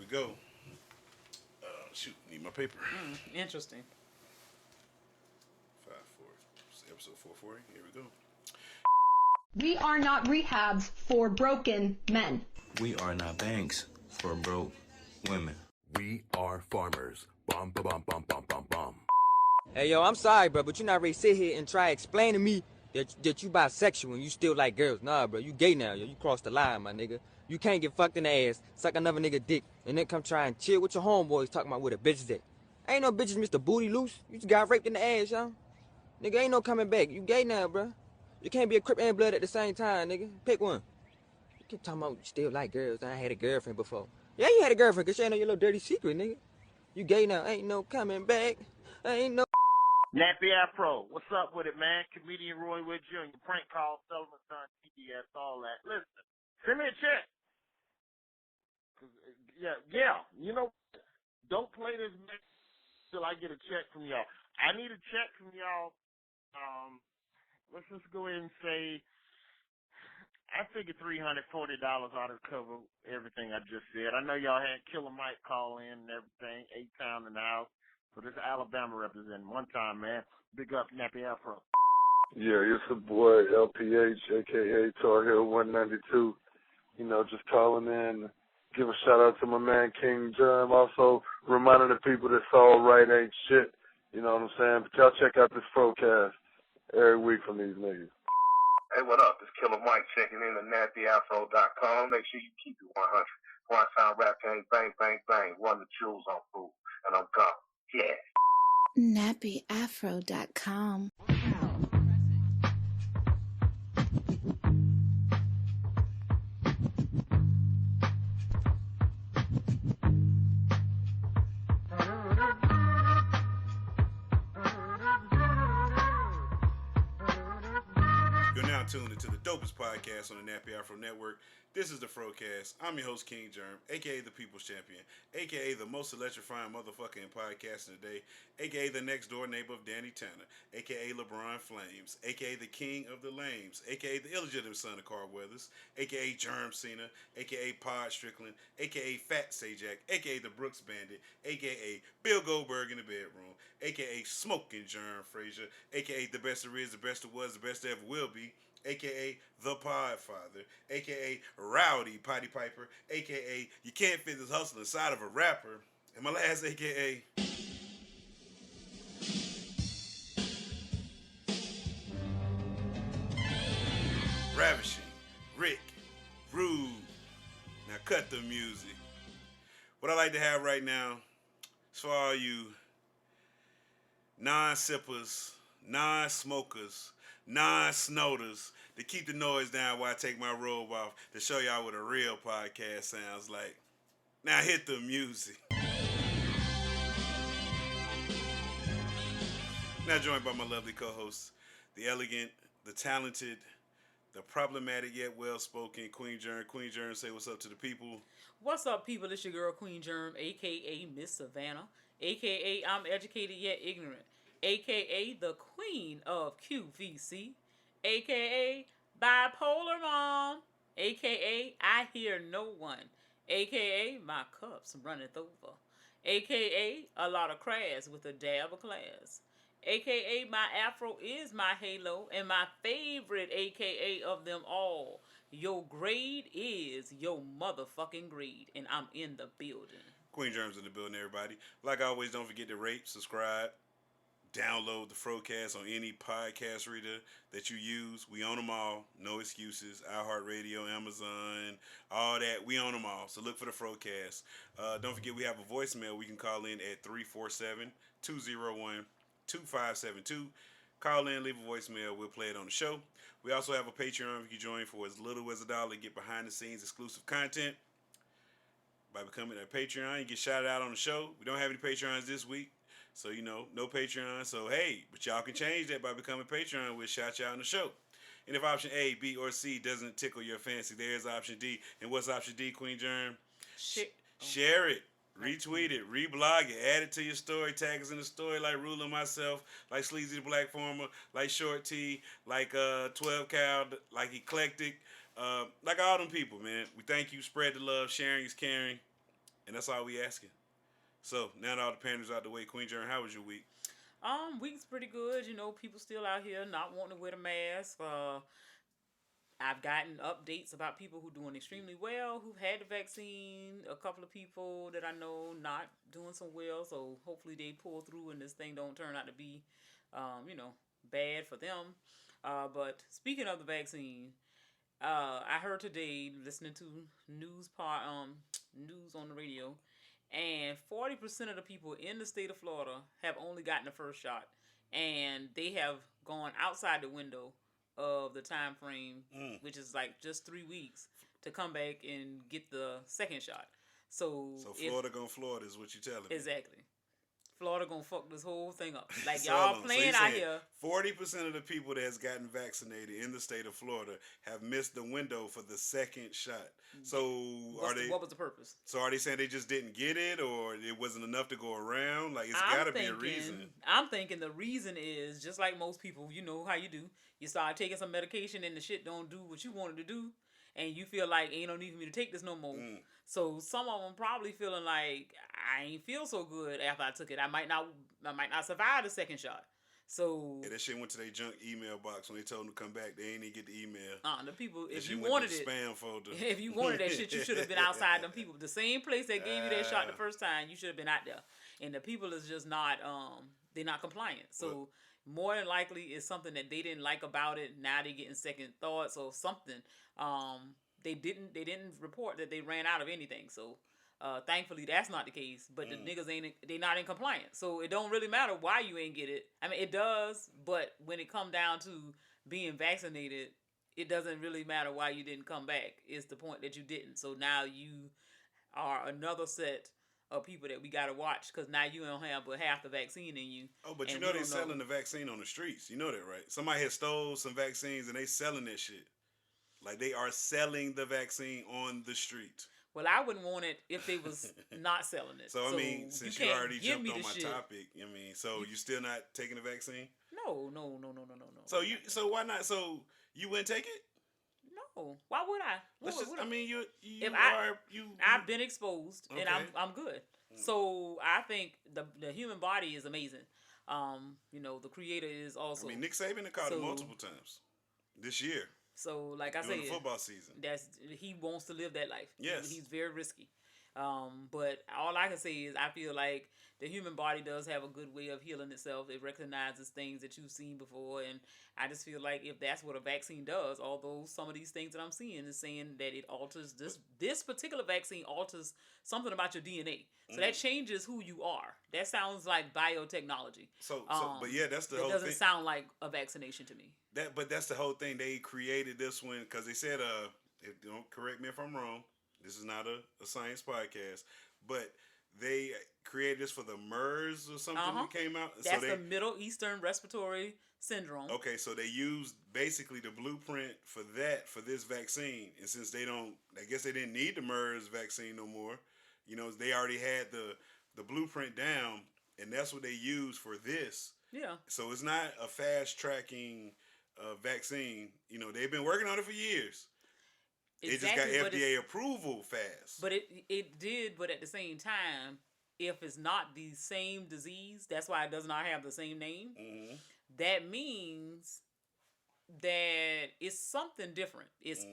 go. Shoot, need my paper. Interesting. 5-4. Episode 440. Here we go. We are not rehabs for broken men. We are not banks for broke women. We are farmers. Bum, ba, bum, bum, bum, bum, bum. Hey, yo, I'm sorry, bro, but you not ready to sit here and try to explain to me that you bisexual and you still like girls. Nah, bro, you gay now, yo. You crossed the line, my nigga. You can't get fucked in the ass, suck another nigga dick, and then come try and chill with your homeboys talking about where the bitches at. Ain't no bitches Mr. Booty Loose. You just got raped in the ass, y'all. Nigga, ain't no coming back. You gay now, bro. You can't be a Crip and blood at the same time, nigga. Pick one. You keep talking about you still like girls. I had a girlfriend before. Yeah, you had a girlfriend, because she ain't know your little dirty secret, nigga. You gay now. Ain't no coming back. Ain't no... Nappy Afro, what's up with it, man? Comedian Roy Wood Jr., prank call, Sullivan Son, TDS, all that. Listen, send me a check. Yeah, you know, don't play this till I get a check from y'all. I need a check from y'all. Let's just go ahead and say, I figure $340 ought to cover everything I just said. I know y'all had Killer Mike call in and everything, 8-Town in the house. So this Alabama representing one time, man. Big up, Nappy Afro. Yeah, it's the boy LPH, a.k.a. Tar Heel 192. You know, just calling in. Give a shout-out to my man King Germ. Also reminding the people that all right ain't shit. You know what I'm saying? But y'all check out this FROCAST every week from these niggas. Hey, what up? It's Killer Mike checking in at nappyafro.com. Make sure you keep it 100. One time rap gang, bang, bang, bang. Run the jewels on food. And I'm gone. Yeah. nappyafro.com. You're now tuned into the dopest podcast on the Nappy Afro Network. This is the FROCAST. I'm your host, King Germ, a.k.a. the People's Champion, a.k.a. the most electrifying motherfucker in podcasting today, a.k.a. the next door neighbor of Danny Tanner, a.k.a. LeBron Flames, a.k.a. the King of the Lames, a.k.a. the illegitimate son of Carl Weathers, a.k.a. Germ Cena, a.k.a. Pod Strickland, a.k.a. Fat Sajak, a.k.a. the Brooks Bandit, a.k.a. Bill Goldberg in the bedroom, a.k.a. Smoking Germ Frazier, a.k.a. the best there is, the best there was, the best there ever will be, a.k.a. the Podfather, a.k.a. Rowdy Potty Piper, a.k.a. you can't fit this hustle inside of a rapper, and my last a.k.a. Ravishing, Rick, Rude. Now cut the music. What I like to have right now is for all you non-sippers, non-smokers, non-snoters to keep the noise down while I take my robe off to show y'all what a real podcast sounds like. Now hit the music. Now joined by my lovely co-hosts, the elegant, the talented, the problematic yet well-spoken Queen Germ. Queen Germ, say what's up to the people. What's up, people? It's your girl, Queen Germ, a.k.a. Miss Savannah, a.k.a. I'm educated yet ignorant, a.k.a. the Queen of QVC, a.k.a. Bipolar Mom, a.k.a. I hear no one, a.k.a. my cups runneth over, a.k.a. a lot of crass with a dab of class, a.k.a. my afro is my halo, and my favorite a.k.a. of them all, your grade is your motherfucking grade, and I'm in the building. Queen Germ's in the building, everybody. Like always, don't forget to rate, subscribe, download the FROCAST on any podcast reader that you use. We own them all. No excuses. iHeartRadio, Amazon, all that. We own them all. So look for the FROCAST. Don't forget we have a voicemail. We can call in at 347-201-2572. Call in, leave a voicemail. We'll play it on the show. We also have a Patreon you can join for as little as $1. Get behind the scenes exclusive content. By becoming a Patreon, you get shouted out on the show. We don't have any Patreons this week. So, you know, no Patreon. So, hey, but y'all can change that by becoming Patreon. We'll shout you out on the show. And if option A, B, or C doesn't tickle your fancy, there's option D. And what's option D, Queen Germ? Share it. Retweet it. Reblog it. Add it to your story. Tag us in the story like Ruler myself, like Sleazy the Black Farmer, like Short T, like 12 Cal, like Eclectic, like all them people, man. We thank you. Spread the love. Sharing is caring. And that's all we asking. So now that all the panders out the way, Queen Jern, how was your week? Week's pretty good. You know, people still out here not wanting to wear the mask. I've gotten updates about people who doing extremely well, who've had the vaccine. A couple of people that I know not doing so well. So hopefully they pull through and this thing don't turn out to be, bad for them. But speaking of the vaccine, I heard today listening to news on the radio, and 40% of the people in the state of Florida have only gotten the first shot, and they have gone outside the window of the time frame, which is like just 3 weeks, to come back and get the second shot. So Florida gonna Florida is what you telling me. Exactly. Florida gonna fuck this whole thing up. Like y'all playing out here. 40% of the people that has gotten vaccinated in the state of Florida have missed the window for the second shot. So what was the purpose? So are they saying they just didn't get it, or it wasn't enough to go around? Like it's gotta be a reason. I'm thinking the reason is just like most people. You know how you do. You start taking some medication and the shit don't do what you wanted to do, and you feel like ain't no need for me to take this no more. So some of them probably feeling like I ain't feel so good after I took it. I might not survive the second shot. So that shit went to their junk email box when they told them to come back. They ain't even get the email. The people, if you wanted it, spam folder. If you wanted that shit, you should have been outside them people. The same place that gave you that shot the first time, you should have been out there. And the people is just not, they're not compliant. So more than likely, it's something that they didn't like about it. Now they're getting second thoughts or something. They didn't report that they ran out of anything. So thankfully that's not the case. But the niggas they not in compliance. So it don't really matter why you ain't get it. I mean it does, but when it come down to being vaccinated, it doesn't really matter why you didn't come back. It's the point that you didn't. So now you are another set of people that we gotta watch, because now you don't have but half the vaccine in you. Oh, but you know they're selling the vaccine on the streets. You know that, right? Somebody has stole some vaccines and they selling that shit. Like they are selling the vaccine on the street. Well, I wouldn't want it if they was not selling it. So I mean, since you already jumped on my topic, I mean, so you still not taking the vaccine? No. So why not? So you wouldn't take it? No. Why would I? I've been exposed, and I'm good. So I think the human body is amazing. The creator is also. I mean, Nick Saban caught it multiple times this year. So, like I said, the football season, he wants to live that life. Yes, he's very risky. But all I can say is I feel like the human body does have a good way of healing itself. It recognizes things that you've seen before, and I just feel like if that's what a vaccine does, although some of these things that I'm seeing is saying that it alters this particular vaccine alters something about your DNA, so that changes who you are. That sounds like biotechnology. But yeah, that's the whole thing. It doesn't sound like a vaccination to me. But that's the whole thing. They created this one because they said, don't correct me if I'm wrong. This is not a science podcast, but they created this for the MERS or something that came out. That's the Middle Eastern Respiratory Syndrome. Okay, so they used basically the blueprint for this vaccine, and since I guess they didn't need the MERS vaccine no more. They already had the blueprint down, and that's what they used for this. Yeah. So it's not a fast tracking vaccine. They've been working on it for years. Exactly, it just got FDA approval fast. But it did, but at the same time, if it's not the same disease, that's why it does not have the same name. Mm-hmm. That means that it's something different. It's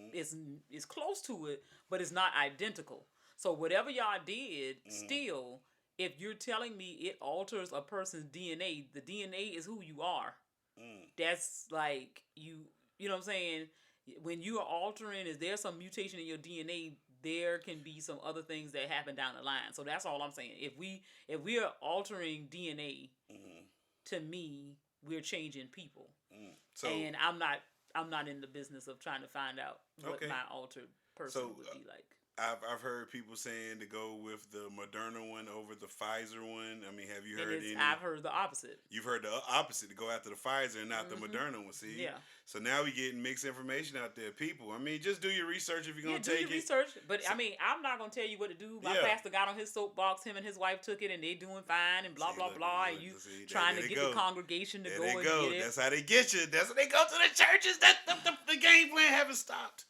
close to it, but it's not identical. So whatever y'all did, still, if you're telling me it alters a person's DNA, the DNA is who you are. That's like you know what I'm saying? When you are altering, is there some mutation in your DNA? There can be some other things that happen down the line. So that's all I'm saying. If we are altering DNA, to me, we're changing people. And I'm not in the business of trying to find out what my altered person would be like. I've heard people saying to go with the Moderna one over the Pfizer one. I mean, have you heard any? I've heard the opposite. You've heard the opposite, to go after the Pfizer and not the Moderna one. See? Yeah. So now we getting mixed information out there, people. I mean, just do your research if you're going to take it. Do your research. But, I mean, I'm not going to tell you what to do. My pastor got on his soapbox. Him and his wife took it, and they doing fine and blah, blah, blah. And you trying to get the congregation to go and get it. That's how they get you. That's how they go to the churches. The game plan haven't stopped.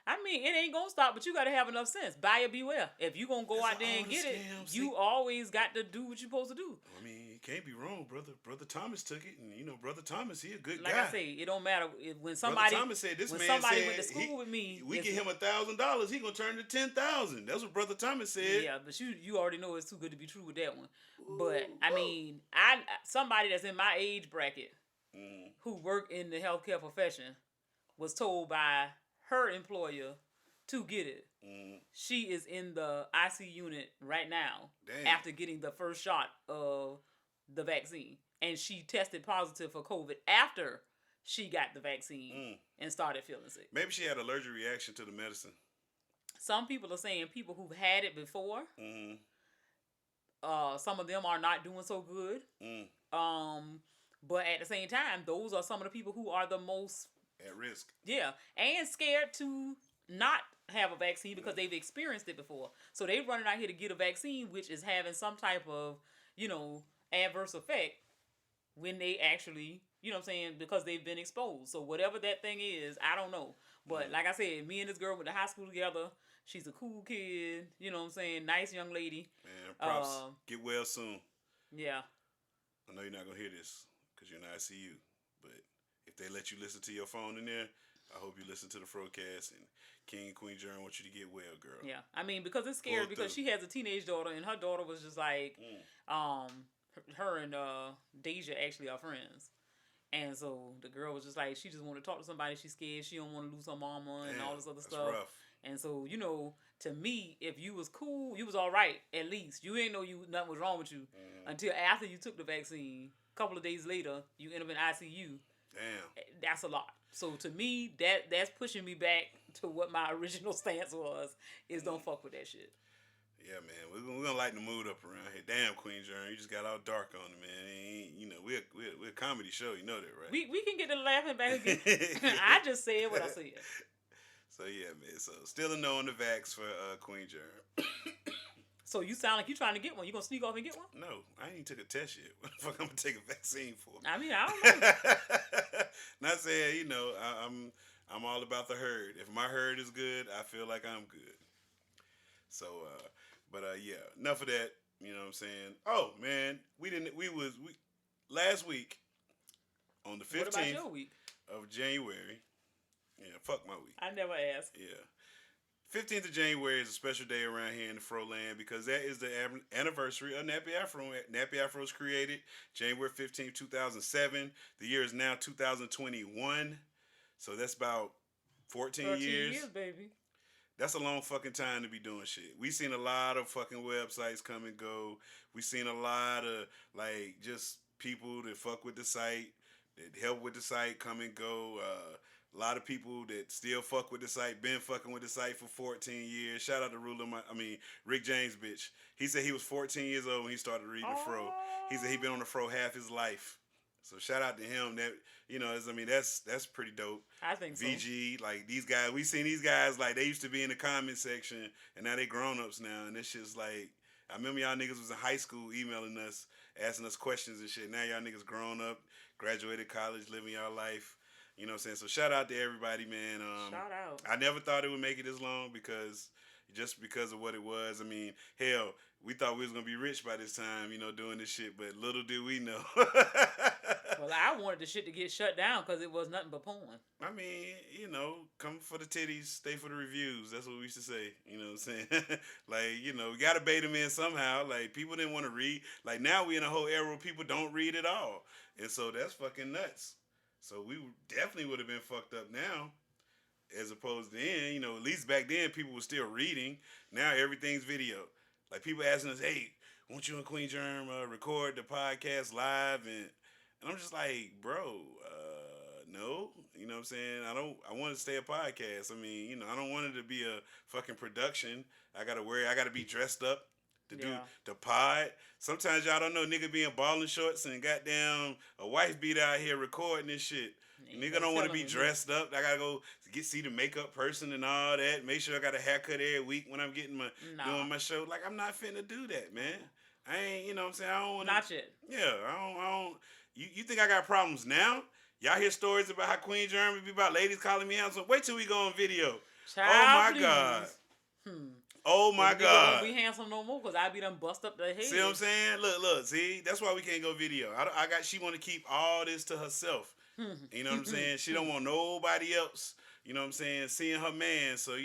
I mean, it ain't gonna stop, but you gotta have enough sense. Buyer beware. If you gonna go out there and get it, you always got to do what you're supposed to do. I mean, you can't be wrong, brother. Brother Thomas took it, and Brother Thomas, he a good guy. Like I say, it don't matter when somebody. Brother Thomas said this man somebody said went to school with me. We get him $1,000, he gonna turn to $10,000. That's what Brother Thomas said. Yeah, but you already know it's too good to be true with that one. But I mean, somebody that's in my age bracket who work in the healthcare profession was told by her employer to get it. She is in the IC unit right now after getting the first shot of the vaccine, and she tested positive for COVID after she got the vaccine and started feeling sick. Maybe she had an allergic reaction to the medicine. Some people are saying people who've had it before, some of them are not doing so good. But at the same time, those are some of the people who are the most at risk. Yeah, and scared to not have a vaccine because they've experienced it before. So they running out here to get a vaccine, which is having some type of, adverse effect when they actually, because they've been exposed. So whatever that thing is, I don't know. But like I said, me and this girl went to high school together. She's a cool kid, nice young lady. Man, props. Get well soon. Yeah. I know you're not going to hear this because you're in ICU. But if they let you listen to your phone in there, I hope you listen to the FROCAST, and King and Queen Jern want you to get well, girl. Yeah, I mean, because it's scary because she has a teenage daughter, and her daughter was just like, her and Deja actually are friends. And so the girl was just like, she just want to talk to somebody. She's scared. She don't want to lose her mama and all this other stuff. Rough. And so, to me, if you was cool, you was all right, at least. You ain't know nothing was wrong with you until after you took the vaccine. A couple of days later, you end up in ICU. Damn. That's a lot. So to me, that's pushing me back to what my original stance was, is don't fuck with that shit. Yeah, man. We're gonna lighten the mood up around here. Damn, Queen Jern, you just got all dark on it, man. We're a comedy show. You know that, right? We can get to laughing back again. I just said what I said. So, yeah, man. So, still a no on the vax for Queen Jern. So, you sound like you trying to get one. You gonna sneak off and get one? No, I ain't even took a test yet. What the fuck I'm gonna take a vaccine for? I mean, I don't know. Not saying, I'm all about the herd. If my herd is good, I feel like I'm good. So, yeah, enough of that. You know what I'm saying? Oh, man, last week on the 15th what about your week? Of January. Yeah, fuck my week. I never asked. Yeah. 15th of January is a special day around here in the Fro land because that is the anniversary of Nappy Afro. Nappy Afro was created January 15th, 2007. The year is now 2021. So that's about 14 years. 13 years, baby. That's a long fucking time to be doing shit. We seen a lot of fucking websites come and go. We seen a lot of, just people that fuck with the site, that help with the site come and go. A lot of people that still fuck with the site, been fucking with the site for 14 years. Shout out to Rick James, bitch. He said he was 14 years old when he started reading the Fro. He said he been on the Fro half his life. So shout out to him. That that's pretty dope. I think so. VG, these guys, we seen these guys they used to be in the comment section, and now they grown ups now, and it's just I remember y'all niggas was in high school emailing us, asking us questions and shit. Now y'all niggas grown up, graduated college, living y'all life. You know what I'm saying? So shout out to everybody, man. Shout out. I never thought it would make it this long because of what it was. I mean, hell, we thought we was going to be rich by this time, doing this shit, but little did we know. Well, I wanted the shit to get shut down because it was nothing but porn. I mean, come for the titties, stay for the reviews. That's what we used to say. You know what I'm saying? We got to bait them in somehow. People didn't want to read. Now we in a whole era where people don't read at all. And so that's fucking nuts. So we definitely would have been fucked up now, as opposed to then. At least back then people were still reading. Now everything's video. People asking us, "Hey, won't you and Queen Germ record the podcast live?" And I'm just like, bro, no. You know what I'm saying? I want to stay a podcast. I mean, I don't want it to be a fucking production. I gotta be dressed up to do the pod. Sometimes y'all don't know nigga be in balling shorts and goddamn a wife beat out here recording this shit. Nigga don't want to be dressed up. I gotta go see the makeup person and all that. Make sure I got a haircut every week when I'm getting doing my show. I'm not finna do that, man. I ain't, you know what I'm saying? I don't want not yet. Yeah, I don't. You think I got problems now? Y'all hear stories about how Queen Germ be about ladies calling me out. So wait till we go on video. Child, my God. please. Oh my Nigga God. won't be handsome no more because I be done bust up the head. See what I'm saying? Look. See, that's why we can't go video. She want to keep all this to herself. You know what I'm saying? She don't want nobody else. You know what I'm saying? Seeing her man. So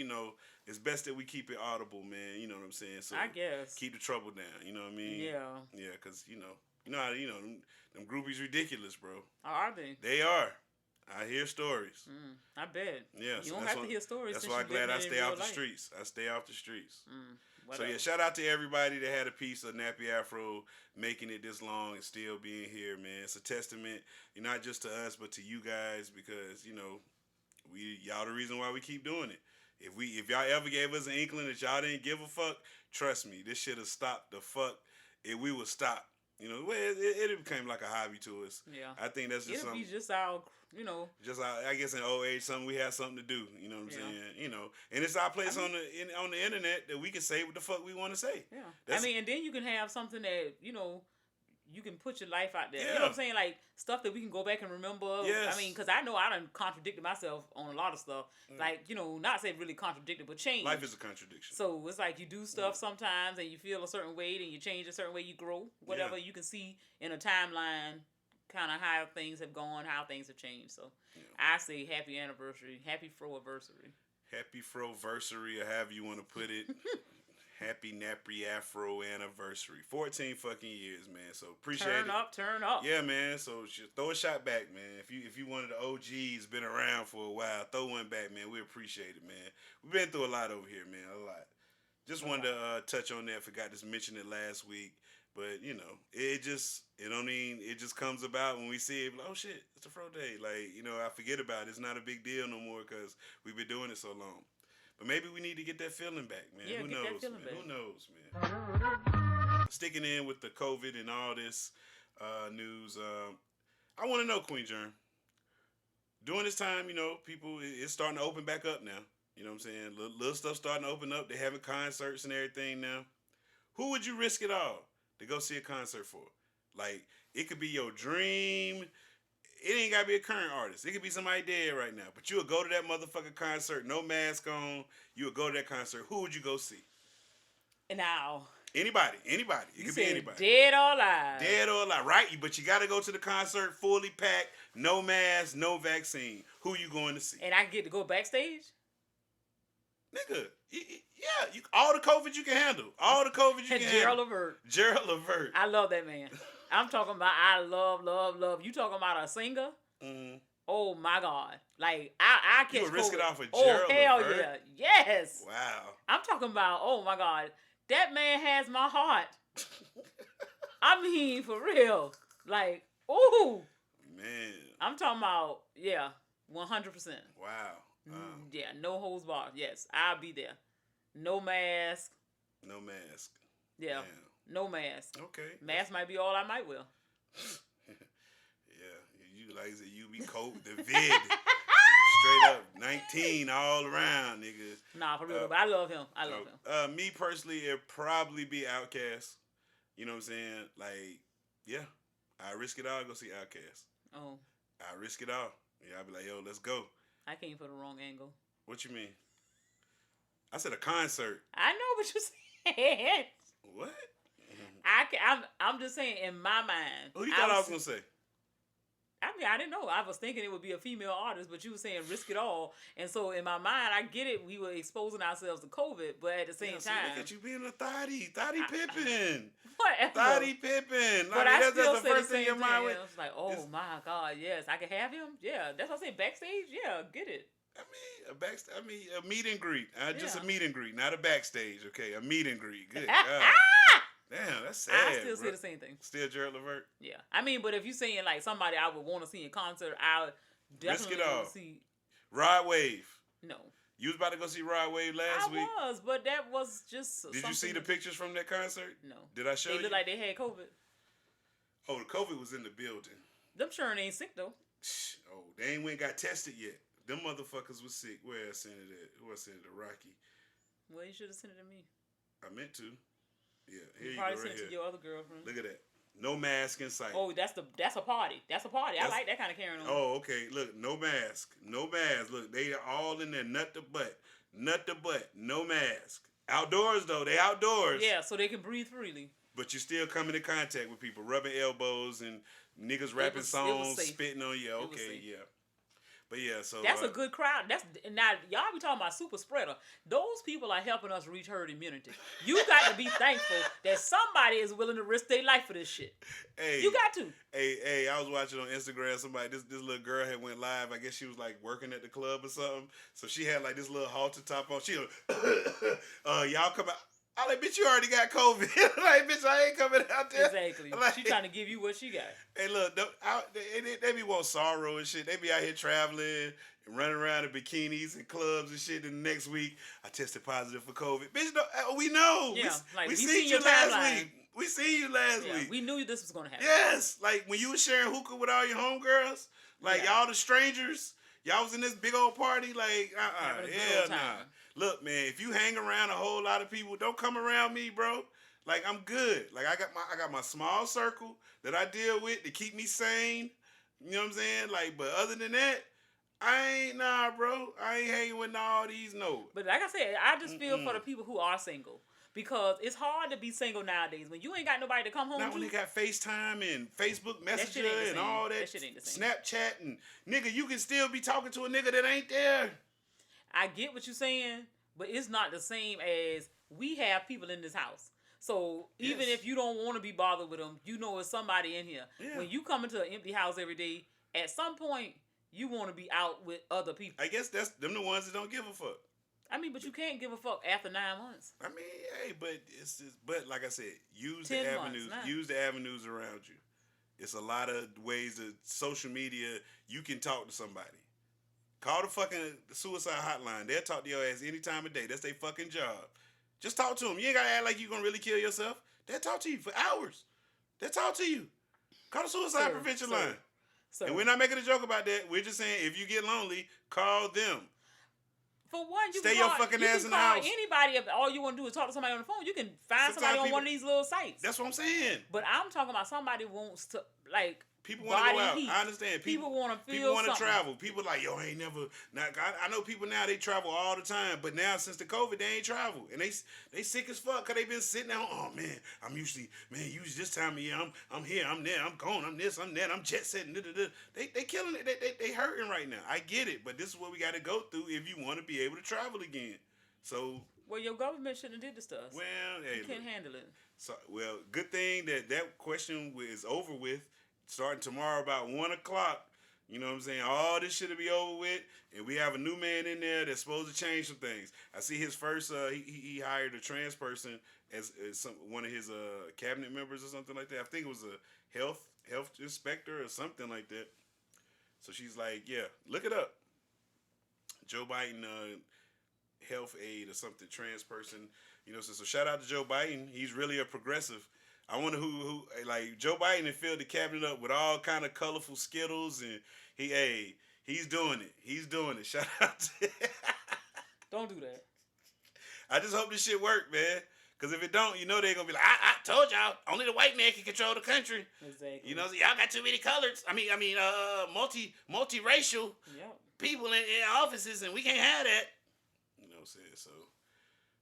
it's best that we keep it audible, man. You know what I'm saying? So I guess keep the trouble down. You know what I mean? Yeah. Yeah, because you know how them groupies ridiculous, bro. Are they? They are. I hear stories. I bet. Yeah, you don't have to hear stories. That's since why you I'm glad I living stay in off real the life. streets. I stay off the streets. So Whatever. yeah, shout out to everybody that had a piece of Nappy Afro making it this long and still being here, man. It's a testament, not just to us, but to you guys, because y'all the reason why we keep doing it. If y'all ever gave us an inkling that y'all didn't give a fuck, trust me, this shit have stopped the fuck. We would stop. It became like a hobby to us. Yeah. I think that's just It'll something. be just our, Just I guess in old age, we have something to do. You know what I'm saying? And it's our place on the internet that we can say what the fuck we want to say. Yeah. And then you can have something that you can put your life out there. Yeah. You know what I'm saying? Like stuff that we can go back and remember. Yes. I mean, because I know I done contradicted myself on a lot of stuff. Like not say really contradicted, but change. Life is a contradiction. So it's like you do stuff sometimes and you feel a certain way, and you change a certain way, you grow. Whatever you can see in a timeline, kind of how things have gone, how things have changed. So I say happy anniversary, happy fro-anniversary. Happy fro-versary, or however you want to put it. Happy Nappy Afro anniversary. 14 fucking years, man. So appreciate it. Turn up. Yeah, man. So throw a shot back, man. If you one of the OGs, been around for a while, throw one back, man. We appreciate it, man. We've been through a lot over here, man. A lot. Just wanted to touch on that. Forgot to mention it last week. But, it just comes about when we see it. Like, oh, shit, it's a Fro Day. Like, I forget about it. It's not a big deal no more because we've been doing it so long. But maybe we need to get that feeling back, man. Yeah, Who get knows, that feeling man? back. Who knows, man? Sticking in with the COVID and all this news, I want to know, Queen Germ. During this time, people, it's starting to open back up now. You know what I'm saying? Little stuff starting to open up. They're having concerts and everything now. Who would you risk it all to go see a concert for? Like, it could be your dream. It ain't got to be a current artist. It could be somebody dead right now. But you would go to that motherfucking concert, no mask on. You would go to that concert. Who would you go see? Now. Anybody. It could be anybody. Dead or alive. Dead or alive, right? But you got to go to the concert fully packed, no mask, no vaccine. Who you going to see? And I get to go backstage? Nigga, yeah, all the COVID you can handle. All the COVID you can handle. Gerald Levert. Gerald Levert. I love that man. I'm talking about I love. You talking about a singer? Mm-hmm. Oh my God. Like I catch You would risk COVID. it off of Oh Gerald hell Levert? yeah. Yes. Wow. I'm talking about, oh my God. That man has my heart. I mean, for real. Like, ooh. Man. I'm talking about, 100%. Wow. Yeah, no holds barred. Yes, I'll be there. No mask. No mask. Yeah. Damn. No mask. Okay. Mask might be all I might wear. Yeah. You like I said, you be cold, the vid. Straight up 19 all around, nigga. Nah, for real. But I love him. I love him. Me personally, it'd probably be Outkast. You know what I'm saying? Like, yeah. I risk it all, go see Outkast. Oh. I risk it all. Yeah, I'll be like, yo, let's go. I came for the wrong angle. What you mean? I said a concert. I know what you said. What? I'm just saying, in my mind. Who you thought I was going to say? I mean, I didn't know. I was thinking it would be a female artist, but you were saying risk it all. And so in my mind, I get it. We were exposing ourselves to COVID, but at the same time. Look at you being a Thotty Pippen. Whatever. Thotty Pippen. But I still that's say the first the thing same in your mind. thing. I was like, oh my God, yes. I can have him? Yeah. That's what I'm saying. Backstage? Yeah, get it. I mean, a meet and greet. Just a Yeah. meet and greet, not a backstage, okay? A meet and greet. Good God. Damn, that's sad. I still say the same thing. Still Gerald Levert? Yeah. I mean, but if you're saying like somebody I would want to see in concert, I would definitely want to see. Rod Wave. No. You was about to go see Rod Wave last week? I was, but that was just. Did you see the pictures from that concert? No. Did I show you? They looked like they had COVID. Oh, the COVID was in the building. Them sure ain't sick though. Oh, they ain't went got tested yet. Them motherfuckers was sick. Where I sent it at? Who I sent it to? Rocky. Well, you should have sent it to me. I meant to. Yeah, here you probably go right sent it here. to your other girlfriend. Look at that. No mask in sight. Oh, that's a party. That's a party. I like that kind of carrying on. Oh, okay. Look, no mask. No mask. Look, they are all in there, nut to butt. Nothing but no mask. Outdoors though, they outdoors. Yeah, so they can breathe freely. But you still come into contact with people, rubbing elbows and niggas rapping songs, spitting on you. Okay, yeah. But yeah, so that's a good crowd. That's now y'all be talking about super spreader. Those people are helping us reach herd immunity. You got to be thankful that somebody is willing to risk their life for this shit. Hey, you got to. Hey, I was watching on Instagram. Somebody, this little girl had went live. I guess she was like working at the club or something. So she had like this little halter top on. She, y'all come out. I like, bitch, you already got COVID. Like, bitch, I ain't coming out there. Exactly. Like, she trying to give you what she got. Hey, look, they be want sorrow and shit. They be out here traveling and running around in bikinis and clubs and shit. And the next week, I tested positive for COVID. Bitch, we know. Yeah, we seen you last week. We seen you last week. We knew this was going to happen. Yes. Like, when you was sharing hookah with all your homegirls, like, y'all the strangers, y'all was in this big old party, like, hell nah. Look, man, if you hang around a whole lot of people, don't come around me, bro. Like, I'm good. Like, I got my small circle that I deal with to keep me sane. You know what I'm saying? Like, but other than that, bro. I ain't hanging with all these But like I said, I just feel for the people who are single. Because it's hard to be single nowadays when you ain't got nobody to come home to. Not when they got FaceTime and Facebook Messenger and all that shit ain't the same. Snapchat and nigga, you can still be talking to a nigga that ain't there. I get what you're saying, but it's not the same as we have people in this house. So even if you don't want to be bothered with them, you know it's somebody in here. Yeah. When you come into an empty house every day, at some point you want to be out with other people. I guess that's them the ones that don't give a fuck. I mean, but you can't give a fuck after 9 months. I mean, hey, but like I said, use the avenues around you. It's a lot of ways that social media, you can talk to somebody. Call the fucking suicide hotline. They'll talk to your ass any time of day. That's their fucking job. Just talk to them. You ain't gotta act like you're gonna really kill yourself. They'll talk to you for hours. They'll talk to you. Call the suicide prevention line. And we're not making a joke about that. We're just saying if you get lonely, call them. For one, you stay can your call, fucking you ass can in the call house. Anybody, if all you want to do is talk to somebody on the phone, you can find somebody on one of these little sites. That's what I'm saying. But I'm talking about somebody wants to, like, people want to go out. Heat. I understand. People want to feel. People want to travel. People like, yo, I ain't never. Now, I know people now, they travel all the time. But now, since the COVID, they ain't travel. And they sick as fuck because they been sitting there. Oh, man, usually this time of year, I'm here, I'm there, I'm gone, I'm this, I'm that, I'm jet setting. They killing it. They hurting right now. I get it. But this is what we got to go through if you want to be able to travel again. So. Well, your government shouldn't have did this to us. Well, hey, you can't handle it. So, well, good thing that question is over with. Starting tomorrow about 1 o'clock, you know what I'm saying? All this shit will be over with, and we have a new man in there that's supposed to change some things. I see his first, he hired a trans person as one of his cabinet members or something like that. I think it was a health inspector or something like that. So she's like, yeah, look it up. Joe Biden health aide or something, trans person. You know, so shout out to Joe Biden. He's really a progressive. I wonder who like Joe Biden and filled the cabinet up with all kind of colorful Skittles, and he's doing it. He's doing it. Shout out to Don't do that. I just hope this shit work, man. Because if it don't, you know they're going to be like, I told y'all, only the white man can control the country. Exactly. You know, y'all got too many colors. I mean, multiracial people in offices, and we can't have that. You know what I'm saying? So,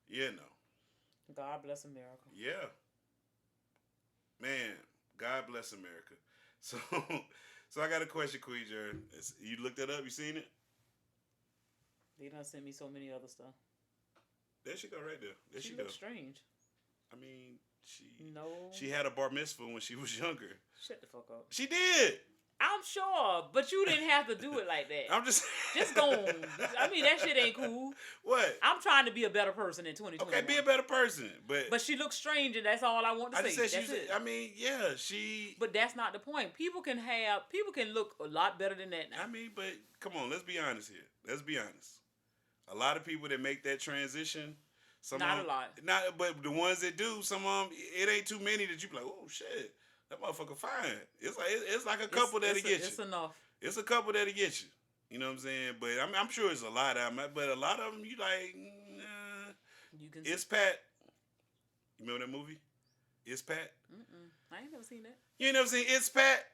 yeah, no. God bless America. Yeah. Man, God bless America. So I got a question, Queen Jared. You looked that up? You seen it? They done sent me so many other stuff. There she go right there. There she looks go. Strange. I mean, she had a bar mitzvah when she was younger. Shut the fuck up. She did. I'm sure, but you didn't have to do it like that. I'm just go on. I mean, that shit ain't cool. What? I'm trying to be a better person in 2021. Okay, be a better person, but she looks strange, and that's all I want to say. Just said it. I mean, yeah, she. But that's not the point. People can look a lot better than that now. I mean, but come on, let's be honest here. Let's be honest. A lot of people that make that transition. Not a lot. But the ones that do, some of them, it ain't too many that you be like, oh shit. That motherfucker fine. It's like a couple that'll get you. It's enough. It's a couple that'll get you. You know what I'm saying? But I'm sure it's a lot of them. But a lot of them, you like, It's Pat. You remember that movie? It's Pat? I ain't never seen that. You ain't never seen It's Pat?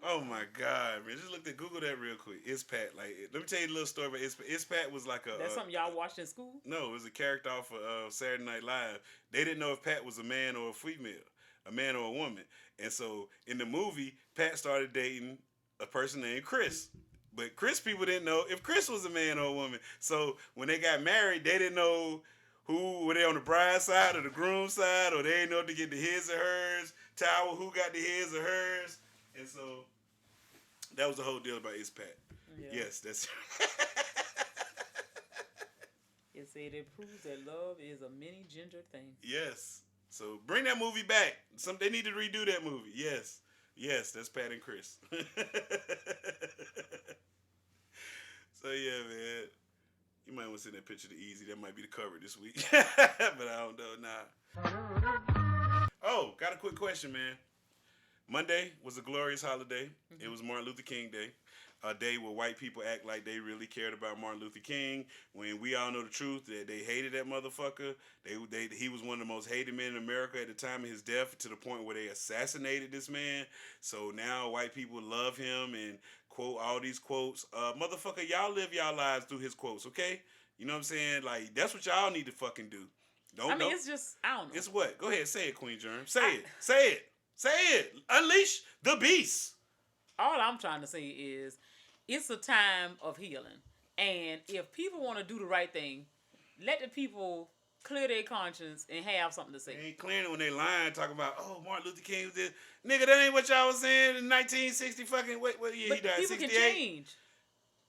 Oh my God, man! Just looked at Google that real quick. It's Pat. Like, let me tell you a little story about It's Pat. Was like a That's something y'all watched in school? no, it was a character off of Saturday Night Live. They didn't know if Pat was a man or a female, a man or a woman. And so in the movie, Pat started dating a person named Chris. But Chris people didn't know if Chris was a man or a woman. So when they got married, they didn't know who were they on the bride's side or the groom's side, or they didn't know if to get the his or hers towel, who got the his or hers. And so that was the whole deal about It's Pat. Yeah. Yes, that's It said it proves that love is a many gender thing. Yes. So bring that movie back. They need to redo that movie. Yes. Yes, that's Pat and Chris. So yeah, man. You might want to send that picture to Easy. That might be the cover this week. But I don't know. Nah. Oh, got a quick question, man. Monday was a glorious holiday. It was Martin Luther King Day. A day where white people act like they really cared about Martin Luther King, when we all know the truth that they hated that motherfucker. He was one of the most hated men in America at the time of his death, to the point where they assassinated this man. So now white people love him and quote all these quotes. Motherfucker, y'all live y'all lives through his quotes, okay? You know what I'm saying? Like, that's what y'all need to fucking do. It's just, I don't know. It's what? Go ahead, say it, Queen Germ. Say it. Unleash the beast. All I'm trying to say is, it's a time of healing. And if people want to do the right thing, let the people clear their conscience and have something to say. They ain't clearing it when they lying, talking about, oh, Martin Luther King was this. Nigga, that ain't what y'all was saying in 1960 fucking, what year but he died? People 68? can change.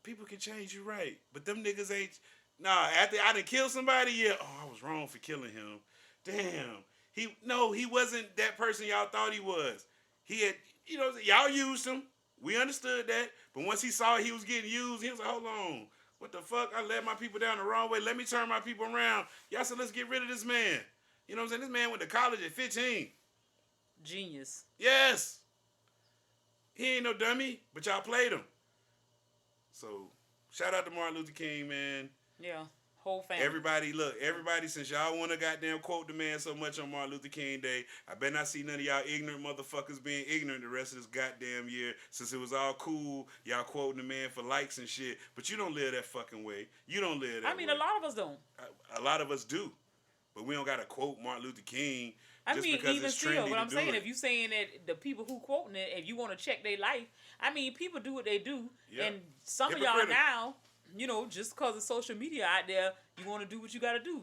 People can change, you right. But them niggas ain't, nah, after I done killed somebody, yeah, oh, I was wrong for killing him. Damn. He wasn't that person y'all thought he was. He had, y'all used him. We understood that, but once he saw he was getting used, he was like, hold on, what the fuck? I led my people down the wrong way. Let me turn my people around. Y'all said, let's get rid of this man. You know what I'm saying? This man went to college at 15. Genius. Yes. He ain't no dummy, but y'all played him. So, shout out to Martin Luther King, man. Yeah. Whole family. Everybody, since y'all want to goddamn quote the man so much on Martin Luther King Day, I better not see none of y'all ignorant motherfuckers being ignorant the rest of this goddamn year, since it was all cool, y'all quoting the man for likes and shit, but you don't live that fucking way. You don't live that way. a lot of us don't. A lot of us do, but we don't got to quote Martin Luther King because even it's still, trendy what I'm saying, it. if you saying that the people who quoting it, if you want to check their life, people do what they do, and some of y'all now, just because of social media out there, you want to do what you got to do.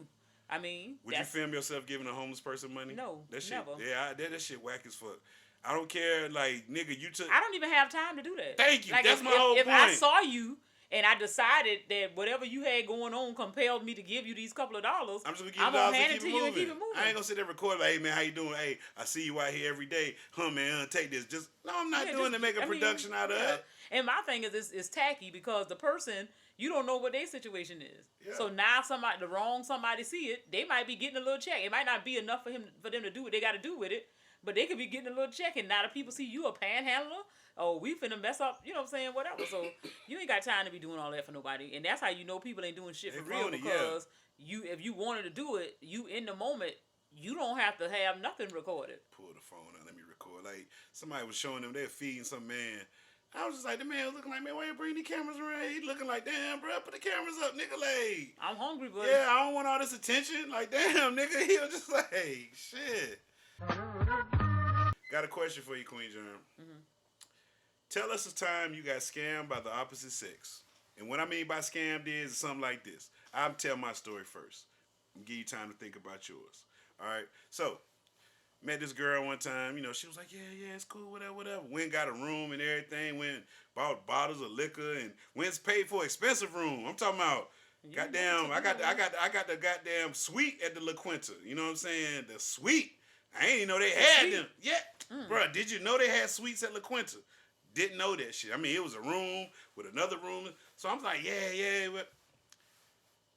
Would you film yourself giving a homeless person money? No, that shit, never. Yeah, that shit whack as fuck. I don't care, like, nigga, you took. I don't even have time to do that. Thank you. Like, that's my whole point. If I saw you and I decided that whatever you had going on compelled me to give you these couple of dollars, I'm just gonna hand it to you and keep it moving. I ain't gonna sit there and record like, hey man, how you doing? Hey, I see you out here every day. Man, take this. I'm not doing to make a production out of it. And my thing is, it's tacky because the person, you don't know what their situation is. Yeah. So now somebody see it, they might be getting a little check. It might not be enough for them to do what they got to do with it, but they could be getting a little check. And now the people see you a panhandler. Oh, we finna mess up, you know what I'm saying, whatever. So you ain't got time to be doing all that for nobody. And that's how you know people ain't doing shit for real, because if you wanted to do it, you in the moment, you don't have to have nothing recorded. Pull the phone out, let me record. Like, somebody was showing them, they're feeding some man. I was just like, the man was looking like, man, why you bring the cameras around? He looking like, damn, bro, put the cameras up, nigga, like. I'm hungry, buddy. Yeah, I don't want all this attention. Like, damn, nigga, he was just like, shit. Got a question for you, Queen Germ. Mm-hmm. Tell us a time you got scammed by the opposite sex. And what I mean by scammed is something like this. I'll tell my story first. I'll give you time to think about yours. All right? So, met this girl one time. She was like, yeah, it's cool, whatever. Went got a room and everything. Went bought bottles of liquor and went paid for an expensive room. I'm talking about, goddamn, I got the goddamn suite at the La Quinta. You know what I'm saying? The suite. I ain't even know they had them. Yeah. Bro, did you know they had suites at La Quinta? Didn't know that shit. It was a room with another room. So I'm like, yeah.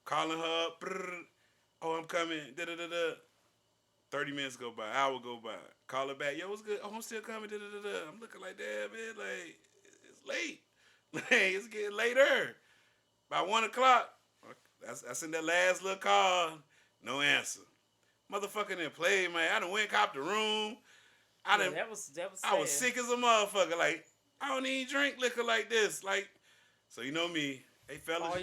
Calling her up. Oh, I'm coming. 30 minutes go by. Hour go by. Call her back. Yo, what's good? Oh, I'm still coming. I'm looking like, damn, man. Like, it's late. It's getting later. By 1 o'clock, I sent that last little call. No answer. Motherfucker didn't play, man. I done went and copped the room. That was sad. I was sick as a motherfucker. Like, I don't even drink liquor like this. Like, so you know me. Hey, fellas.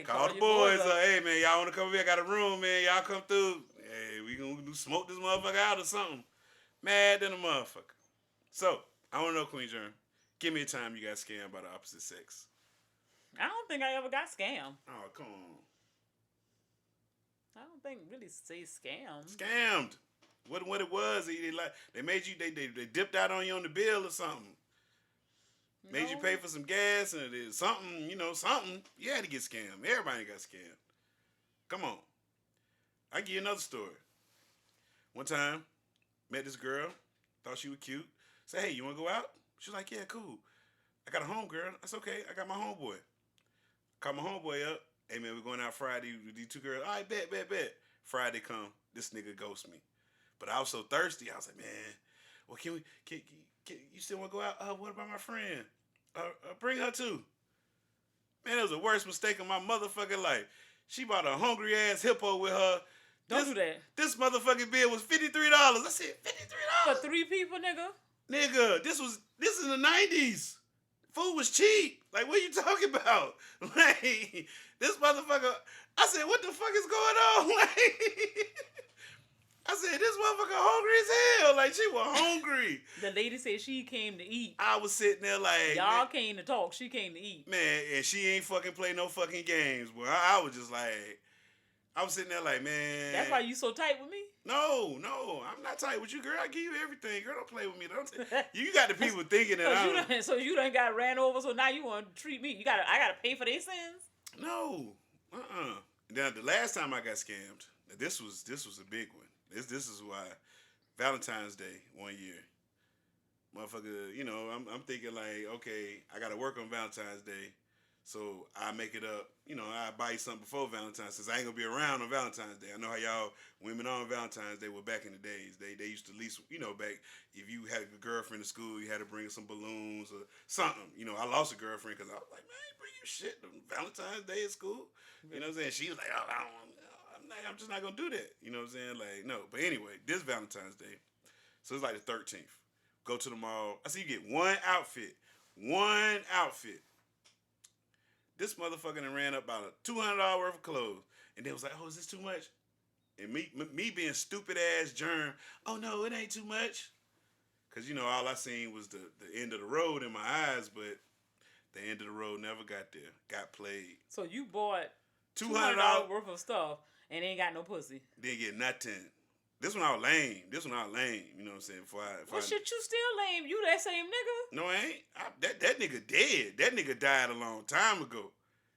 Call the boys. Hey, man, y'all want to come over here? I got a room, man. Y'all come through. Hey, we gonna smoke this motherfucker out or something. Mad than a motherfucker. So, I want to know, Queen Germ, give me a time you got scammed by the opposite sex. I don't think I ever got scammed. Oh, come on. I don't think really say scammed. Scammed. What it was? They made you. They dipped out on you on the bill or something. Made you pay for some gas and it is something. Something. You had to get scammed. Everybody got scammed. Come on. I give you another story. One time, met this girl. Thought she was cute. Said, hey, you want to go out? She was like, yeah, cool. I got a homegirl. That's okay. I got my homeboy. Called my homeboy up. Hey, man, we're going out Friday with these two girls. All right, bet. Friday come. This nigga ghost me. But I was so thirsty. I was like, man, well, can you still want to go out? What about my friend? Bring her too. Man, it was the worst mistake of my motherfucking life. She bought a hungry ass hippo with her. Don't do that. This motherfucking bill was $53. I said, $53? For 3 people, nigga? Nigga, this is in the 90s. Food was cheap. Like, what are you talking about? Like, this motherfucker, I said, what the fuck is going on? Like, I said, this motherfucker hungry as hell. Like, she was hungry. The lady said she came to eat. I was sitting there like... Y'all came to talk. She came to eat. Man, and she ain't fucking play no fucking games. Boy, I was just like... I was sitting there like, man... That's why you so tight with me? No, I'm not tight with you, girl. I give you everything. Girl, don't play with me. You got the people thinking that So you done got ran over, so now you want to treat me. I got to pay for their sins? No. Now, the last time I got scammed, this was a big one. This is why Valentine's Day one year, motherfucker. I'm thinking like, okay, I gotta work on Valentine's Day, so I make it up. I buy you something before Valentine's since I ain't gonna be around on Valentine's Day. I know how y'all women on Valentine's Day were back in the days. They used to at least back if you had a girlfriend in school, you had to bring some balloons or something. I lost a girlfriend because I was like, man, bring you shit on Valentine's Day at school. You know what I'm saying? She was like, oh, I don't want. I'm just not gonna do that. You know what I'm saying? Like, no. But anyway, this Valentine's Day, so it's like the 13th. Go to the mall. I see you get one outfit. This motherfucker done ran up about a $200 worth of clothes, and they was like, "Oh, is this too much?" And me being stupid ass germ. Oh no, it ain't too much. Cause all I seen was the end of the road in my eyes, but the end of the road never got there. Got played. So you bought $200 worth of stuff. And ain't got no pussy. Didn't get nothing. This one I was lame. You know what I'm saying? Shit, you still lame. You that same nigga. No, I ain't. That nigga dead. That nigga died a long time ago.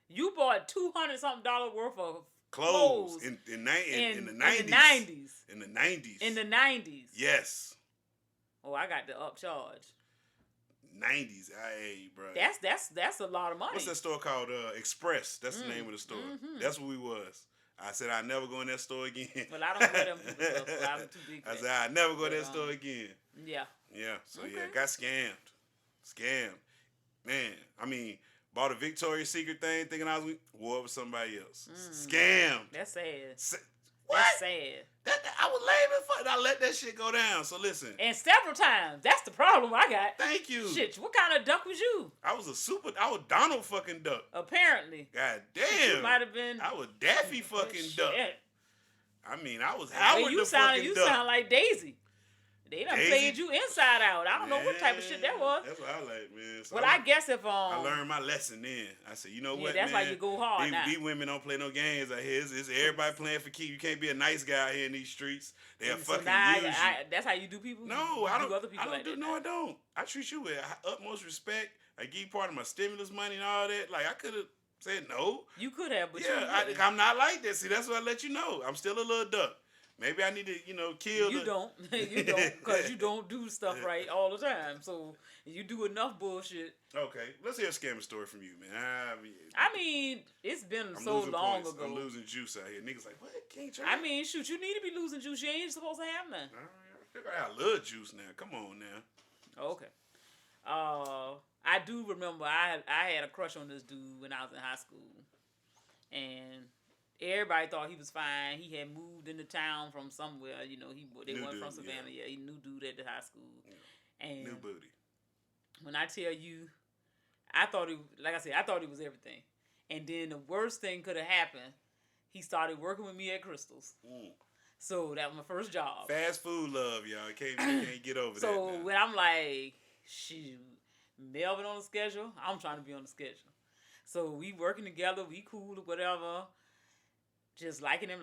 You bought $200-something worth of clothes in the 90s. In the 90s. In the 90s. In the 90s. Yes. Oh, I got the upcharge. 90s. Hey, bro. That's a lot of money. What's that store called? Express. That's the name of the store. Mm-hmm. That's what we was. I said I'd never go in that store again. Well, I don't wear them stuff, so I'm too big for I said I'd never go to that store again. Yeah. Yeah. So yeah, got scammed. Man, I mean, bought a Victoria's Secret thing thinking I was wore with somebody else. Scammed. That's sad. What? That's sad. I was lame as fuck. And I let that shit go down. So listen. And several times. That's the problem I got. Thank you. Shit, what kind of duck was you? I was Donald fucking Duck. Apparently. God damn. You might have been. I was Daffy fucking Duck. I mean, I was Howard the fucking You Duck. sound like Daisy. They done played you inside out. I don't know what type of shit that was. That's what I like, man. So but I guess if I learned my lesson then. I said, you know what, that's man? why you go hard now. These women don't play no games out here. It's everybody playing for keep. You can't be a nice guy out here in these streets. They'll fucking use you. That's how you do people? No, I don't. Do other people I don't. I treat you with utmost respect. I give you part of my stimulus money and all that. Like I could have said no. You could have, but I'm not like that. See, that's what I let you know. I'm still a little duck. Maybe I need to, kill. You don't, because you don't do stuff right all the time. So you do enough bullshit. Okay, let's hear a scammer story from you, man. I mean, it's been so long ago. I'm losing juice out here. Niggas like, what? Can't try. I mean, shoot, you need to be losing juice. You ain't supposed to have none. I got a little juice now. Come on now. Okay. I do remember I had a crush on this dude when I was in high school, and everybody thought he was fine. He had moved into town from somewhere. They went from Savannah. Yeah, he knew dude at the high school. Yeah. And new booty. when I tell you, I thought it was everything. And then the worst thing could have happened. He started working with me at Crystal's. So that was my first job. Fast food love, y'all. Can't get over that. So when I'm like, shoot, Melvin on the schedule, I'm trying to be on the schedule. So we working together, we cool or whatever. Just liking him.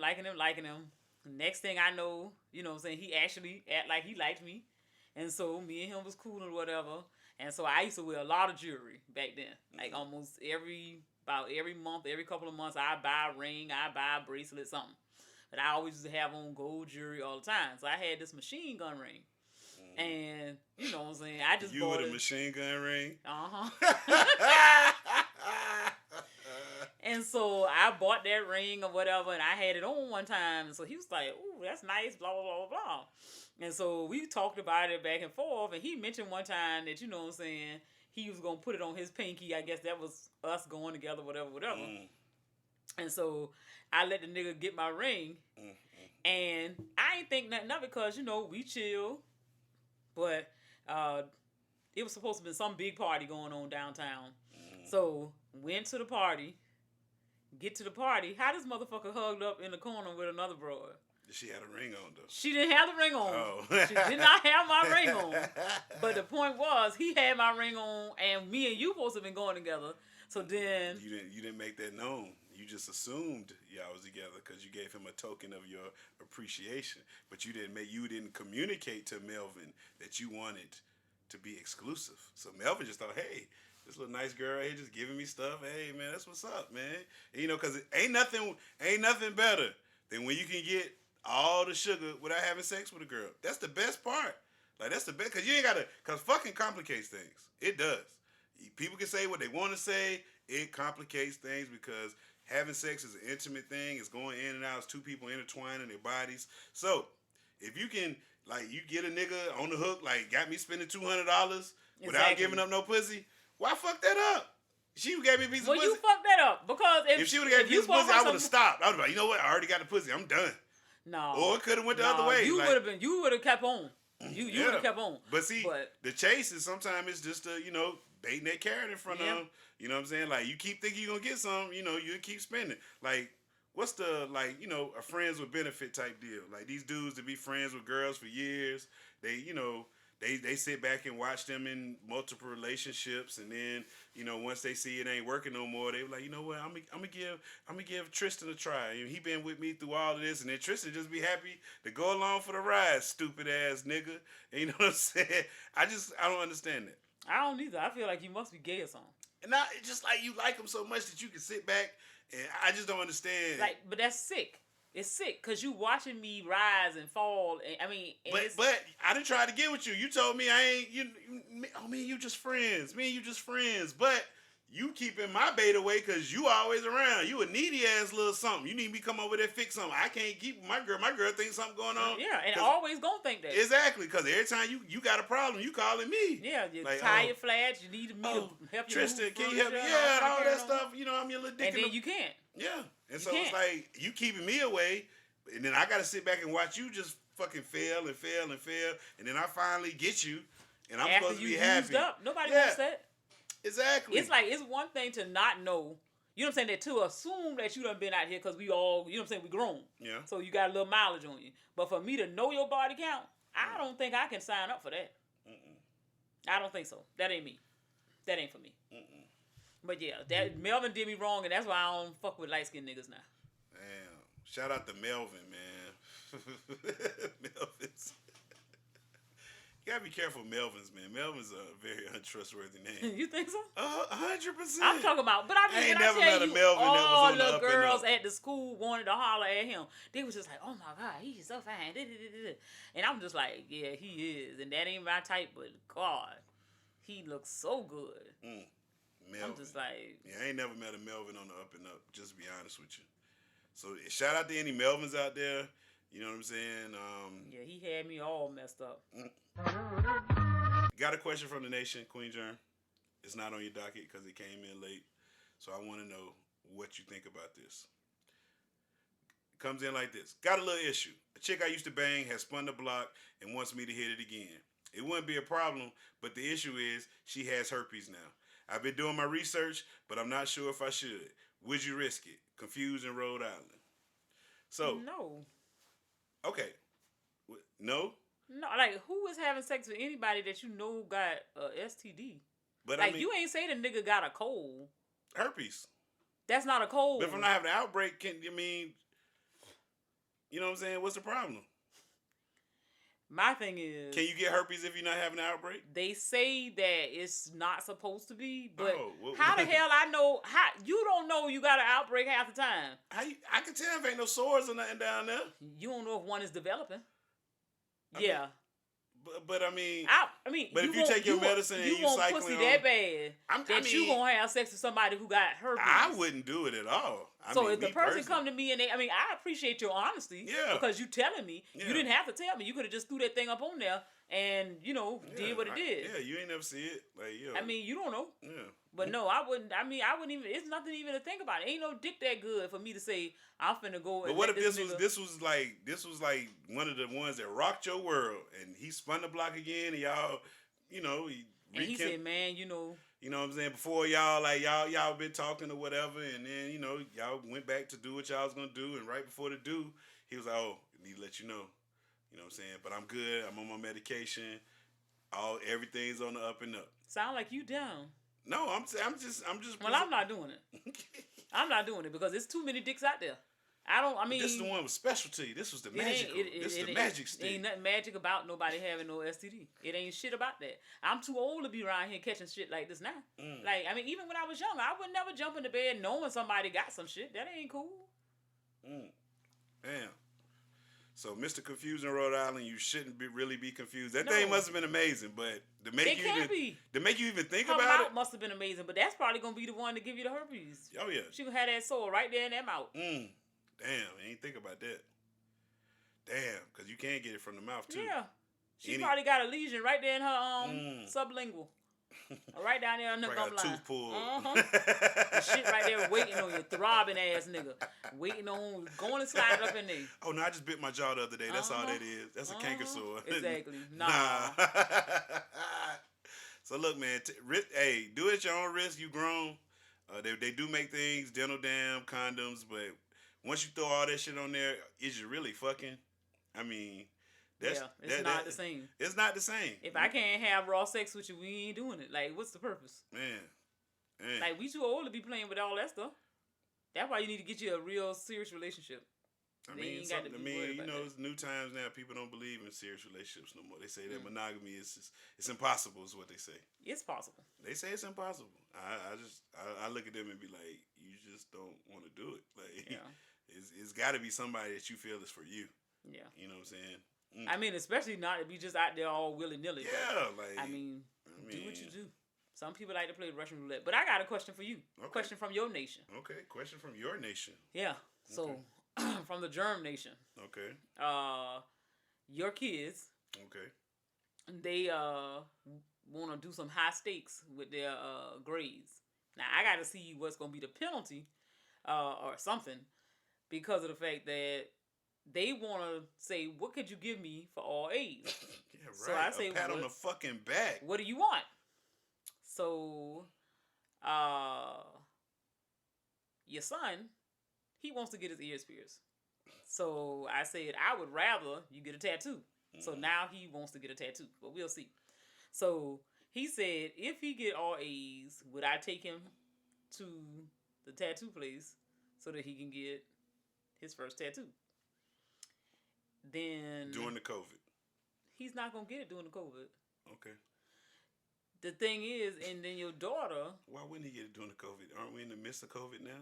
Next thing I know, you know what I'm saying, he actually act like he liked me. And so me and him was cool or whatever. And so I used to wear a lot of jewelry back then. Like almost every month, every couple of months, I buy a ring, I buy a bracelet, something. But I always used to have on gold jewelry all the time. So I had this machine gun ring. And, you know what I'm saying, I just bought it. You with a machine gun ring? And so I bought that ring or whatever, and I had it on one time. And so he was like, ooh, that's nice, blah, blah, blah, blah. And so we talked about it back and forth, and he mentioned one time that, you know what I'm saying, he was going to put it on his pinky. I guess that was us going together, whatever. And so I let the nigga get my ring, and I ain't think nothing of it because, you know, we chill. But it was supposed to be some big party going on downtown. So went to the party. Get to the party. How this motherfucker hugged up in the corner with another broad? She had a ring on, though. She didn't have the ring on. Oh. She did not have my ring on. But the point was, he had my ring on, and me and you supposed to have been going together. So then... You didn't make that known. You just assumed y'all was together because you gave him a token of your appreciation. But you didn't communicate to Melvin that you wanted to be exclusive. So Melvin just thought, hey, this little nice girl here just giving me stuff. Hey, man, that's what's up, man. And, you know, because ain't nothing better than when you can get all the sugar without having sex with a girl. That's the best part. Like, that's the best, because you ain't got to, because fucking complicates things. It does. People can say what they want to say. It complicates things because having sex is an intimate thing. It's going in and out. It's two people intertwining their bodies. So, if you can, like, you get a nigga on the hook, like, got me spending $200 without giving up no pussy, why fuck that up? She gave me a piece of pussy. Well, you fucked that up because if she would have gave me a piece of pussy, I would have stopped. I would have been like, you know what? I already got the pussy. I'm done. No. Or it could have went the other way. You would have kept on. You would have kept on. But see, the chase is sometimes it's just baiting that carrot in front of them. You know what I'm saying? Like, you keep thinking you're going to get some, you keep spending. Like, what's the, a friends with benefit type deal? Like, these dudes that be friends with girls for years, they, they sit back and watch them in multiple relationships, and then, once they see it ain't working no more, they were like, you know what, I'm gonna give Tristan a try. He been with me through all of this, and then Tristan just be happy to go along for the ride, stupid ass nigga. And you know what I'm saying? I don't understand that. I don't either. I feel like you must be gay or something. And it's just like you like him so much that you can sit back, and I just don't understand. Like, but that's sick. It's sick because you watching me rise and fall. But I didn't try to get with you. You told me I ain't. Me and you just friends. But you keeping my bait away because you always around. You a needy ass little something. You need me come over there fix something. I can't keep my girl. My girl thinks something going on. Yeah, and always gonna think that. Exactly, because every time you got a problem, you calling me. Yeah, your tire flat. You need me to help you. Tristan, can you help me? Yeah, and all that stuff. I'm your little dick. And then you can't. Yeah. And so it's like, you keeping me away, and then I got to sit back and watch you just fucking fail, and then I finally get you, and I'm supposed to be happy. Used up. Nobody wants that. Exactly. It's like, it's one thing to not know, you know what I'm saying, that to assume that you done been out here because we all, you know what I'm saying, we grown. Yeah. So you got a little mileage on you. But for me to know your body count, I don't think I can sign up for that. I don't think so. That ain't me. That ain't for me. But yeah, Melvin did me wrong, and that's why I don't fuck with light-skinned niggas now. Damn. Shout out to Melvin, man. Melvin's. You gotta be careful, Melvin's, man. Melvin's a very untrustworthy name. You think so? 100%. I'm talking about, but I ain't never met a Melvin that was on the up and up. All the girls at the school wanted to holler at him. They was just like, oh my God, he's so fine. And I'm just like, yeah, he is. And that ain't my type, but God, he looks so good. Melvin. I'm just like... Yeah, I ain't never met a Melvin on the up and up, just to be honest with you. So, shout out to any Melvins out there. You know what I'm saying? Yeah, he had me all messed up. Got a question from the nation, Queen Germ. It's not on your docket because it came in late. So, I want to know what you think about this. It comes in like this. Got a little issue. A chick I used to bang has spun the block and wants me to hit it again. It wouldn't be a problem, but the issue is she has herpes now. I've been doing my research, but I'm not sure if I should. Would you risk it? Confused in Rhode Island. So No. Okay. No? No, like, who is having sex with anybody that you know got a STD? But like, I mean, you ain't say the nigga got a cold. Herpes. That's not a cold. But if I'm not having an outbreak, you know what I'm saying? What's the problem? My thing is, can you get herpes if you're not having an outbreak? They say that it's not supposed to be, but well, how the hell I know? How you don't know you got an outbreak half the time? I can tell if ain't no sores or nothing down there. You don't know if one is developing. I yeah. Mean, but I mean, but if you take your medicine and you cycling pussy on, that bad you gonna have sex with somebody who got herpes. I wouldn't do it at all. So if the person come to me and I appreciate your honesty, because you telling me you didn't have to tell me. You could have just threw that thing up on there and did what it did. Yeah, you ain't never see it. Like, you don't know. Yeah. But no, I wouldn't. I wouldn't even. It's nothing even to think about. It ain't no dick that good for me to say I'm finna go. But what if this was like one of the ones that rocked your world, and he spun the block again, and y'all, he said, man, you know what I'm saying? Before y'all been talking or whatever, and then y'all went back to do what y'all was gonna do, and right before the do, he was like, oh, I need to let you know. You know what I'm saying? But I'm good. I'm on my medication. Everything's on the up and up. Sound like you down. No, I'm just. Well, I'm not doing it. I'm not doing it because there's too many dicks out there. This is the one with specialty. This was the magic. This is the magic stick. Ain't nothing magic about nobody having no STD. It ain't shit about that. I'm too old to be around here catching shit like this now. Even when I was young, I would never jump into bed knowing somebody got some shit. That ain't cool. Damn. So, Mr. Confused in Rhode Island, you shouldn't really be confused. That thing must have been amazing, but to make you even think Her about mouth must have been amazing, but that's probably gonna be the one to give you the herpes. Oh yeah, she gonna have that sore right there in that mouth. Damn, I ain't think about that. Damn, because you can't get it from the mouth too. Yeah, she probably got a lesion right there in her sublingual. Right down there on the gum line. Tooth pulled. The shit right there waiting on you, throbbing ass nigga. Waiting on, going and sliding up in there. Oh, no, I just bit my jaw the other day. That's all that is. That's a canker sore. Exactly. Nah. So look, man, hey, do it at your own risk. You grown. They do make things, dental dam, condoms, but once you throw all that shit on there, is you really fucking? It's not the same. It's not the same. If I can't have raw sex with you, we ain't doing it. Like, what's the purpose? Man. Like, we too old to be playing with all that stuff. That's why you need to get you a real serious relationship. It's new times now. People don't believe in serious relationships no more. They say that monogamy it's impossible is what they say. It's possible. They say it's impossible. I look at them and be like, you just don't want to do it. Like, it's got to be somebody that you feel is for you. Yeah. You know what I'm saying? Especially not to be just out there all willy-nilly. Yeah, do what you do. Some people like to play Russian roulette. But I got a question for you. Okay. Question from your nation. Okay, question from your nation. Yeah. So, from the germ nation. Okay. Your kids. Okay. They want to do some high stakes with their grades. Now, I got to see what's going to be the penalty or something because of the fact that they want to say, what could you give me for all A's? Yeah, right. So I say, a pat on the fucking back. What do you want? So, your son, he wants to get his ears pierced. So I said, I would rather you get a tattoo. So now he wants to get a tattoo, but we'll see. So he said, if he get all A's, would I take him to the tattoo place so that he can get his first tattoo? Then during the COVID, he's not gonna get it during the COVID. Okay. The thing is, and then your daughter. Why wouldn't he get it during the COVID? Aren't we in the midst of COVID now?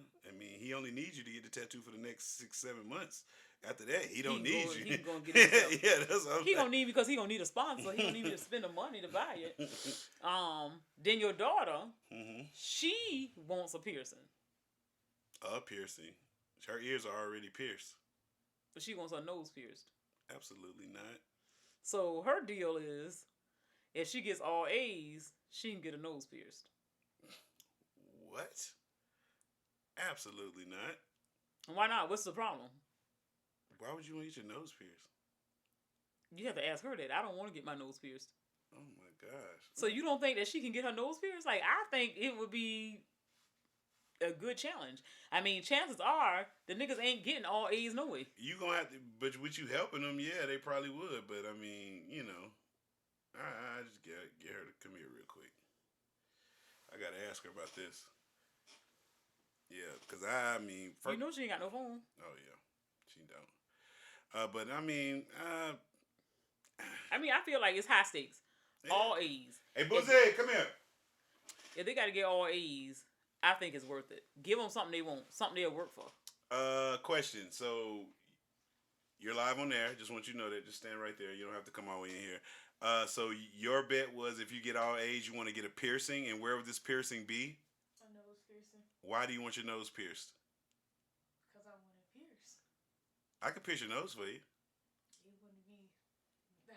He only needs you to get the tattoo for the next 6-7 months. After that, he don't need you. He's gonna get it. Yeah, that's what I'm he gonna need because he gonna need a sponsor. He don't need to spend the money to buy it. Then your daughter, she wants a piercing. A piercing. Her ears are already pierced. But she wants her nose pierced. Absolutely not. So her deal is, if she gets all A's, she can get a nose pierced. What? Absolutely not. Why not? What's the problem? Why would you want to get your nose pierced? You have to ask her that. I don't want to get my nose pierced. gosh. So you don't think that she can get her nose pierced? Like, I think it would be a good challenge. I mean, chances are the niggas ain't getting all A's no way. You gonna have to, but with you helping them, yeah, they probably would. But I mean, you know, I just get her to come here real quick. I gotta ask her about this. Yeah, because I mean, you know she ain't got no phone. Oh yeah, she don't. But I mean, I feel like it's high stakes. Yeah. All A's. Hey, Boozy, come here. If they got to get all A's, I think it's worth it. Give them something they want, something they'll work for. Question. So you're live on there. Just want you to know that. Just stand right there. You don't have to come all the way in here. So your bet was if you get all A's, you want to get a piercing, and where would this piercing be? A nose piercing. Why do you want your nose pierced? Because I want it pierced. I could pierce your nose for you. It wouldn't be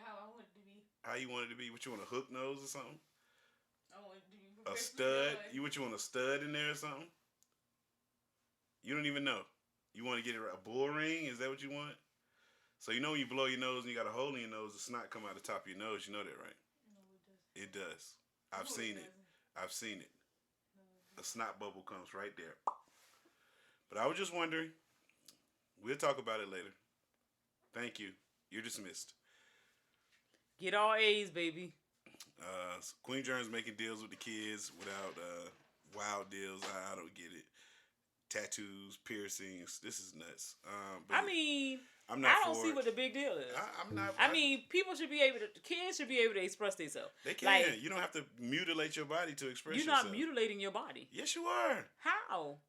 how I want it to be. How you want it to be? What, you want a hook nose or something? I want it to be a stud? You want a stud in there or something? You don't even know. You want to get a bull ring? Is that what you want? So you know when you blow your nose and you got a hole in your nose, the snot come out the top of your nose. You know that, right? No, it doesn't. It does. I've seen it. I've seen it. A snot bubble comes right there. But I was just wondering. We'll talk about it later. Thank you. You're dismissed. Get all A's, baby. Queen Germ's making deals with the kids without wild deals. I don't get it. Tattoos, piercings. This is nuts. I mean, I'm not I don't see what the big deal is. I'm not. I mean, people should be able to. Kids should be able to express themselves. They can. Like, you don't have to mutilate your body to express yourself. You're not mutilating your body. Yes, you are. How?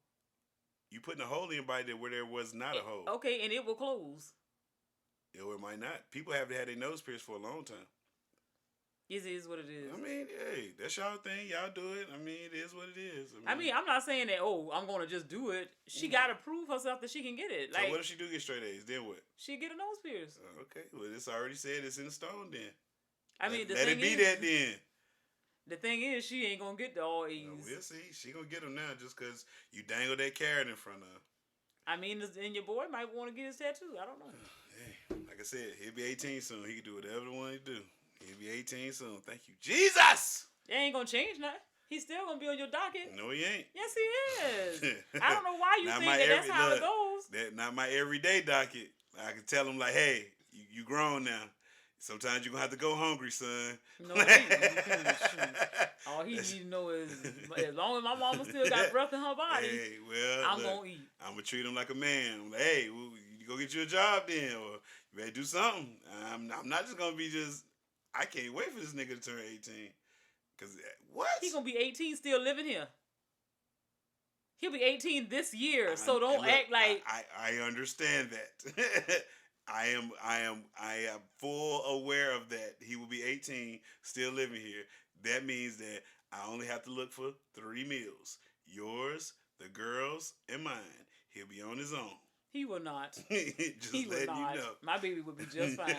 You putting a hole in your body where there was not a hole. Okay, and it will close. Or it might not. People have had their nose pierced for a long time. It is what it is. I mean, hey, that's y'all thing. Y'all do it. I mean, it is what it is. I mean, I'm not saying that, I'm going to just do it. She got to prove herself that she can get it. So like, what if she do get straight A's? Then what? She get a nose pierce. Okay. Well, it's already said it's in the stone then. I mean, let it be that then. The thing is, she ain't going to get the all A's. We'll see. She going to get them now just because you dangle that carrot in front of her. I mean, and your boy might want to get his tattoo. I don't know. Hey, like I said, he'll be 18 soon. He can do whatever he want to do. He'll be 18 soon. Thank you, Jesus! That ain't going to change nothing. He's still going to be on your docket. No, he ain't. Yes, he is. I don't know why you think that's how it goes. That's not my everyday docket. I can tell him, like, hey, you grown now. Sometimes you're going to have to go hungry, son. No, he all he needs to know is, as long as my mama still got breath in her body, hey, well, I'm going to eat. I'm going to treat him like a man. I'm like, hey, you go get you a job then, or you better do something. I'm not just going to be just, I can't wait for this nigga to turn 18. Because, what? He going to be 18 still living here. He'll be 18 this year, so don't act like... I understand that. I am full aware of that. He will be 18, still living here. That means that I only have to look for 3 meals. Yours, the girls, and mine. He'll be on his own. He will not. Just he letting will not. you know. My baby would be just fine.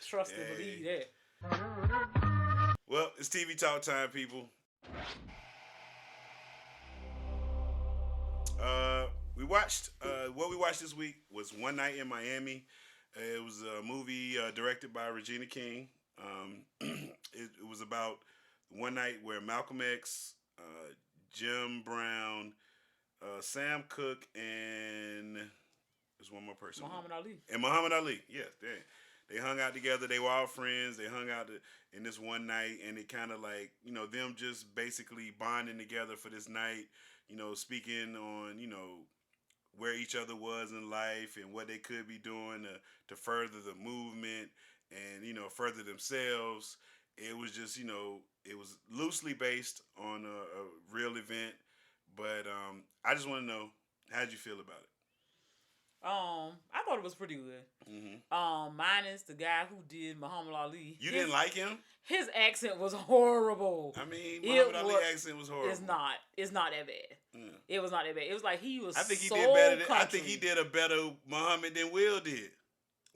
Trust and believe that. Well, it's TV talk time, people. What we watched this week was One Night in Miami. It was a movie directed by Regina King. It was about one night where Malcolm X, Jim Brown, Sam Cooke, and there's one more person. Muhammad Ali. And Muhammad Ali, yes. They hung out together. They were all friends. They hung out in this one night, and it kind of like, them just basically bonding together for this night, speaking on, where each other was in life and what they could be doing to further the movement and, further themselves. It was just, it was loosely based on a real event. But I just want to know, how'd you feel about it? I thought it was pretty good. Mm-hmm. Minus the guy who did Muhammad Ali. You didn't like him? His accent was horrible. I mean, Muhammad Ali's accent was horrible. It's not that bad. Yeah. It was not that bad. It was like he was. I think he so did better. I think he did a better Muhammad than Will did.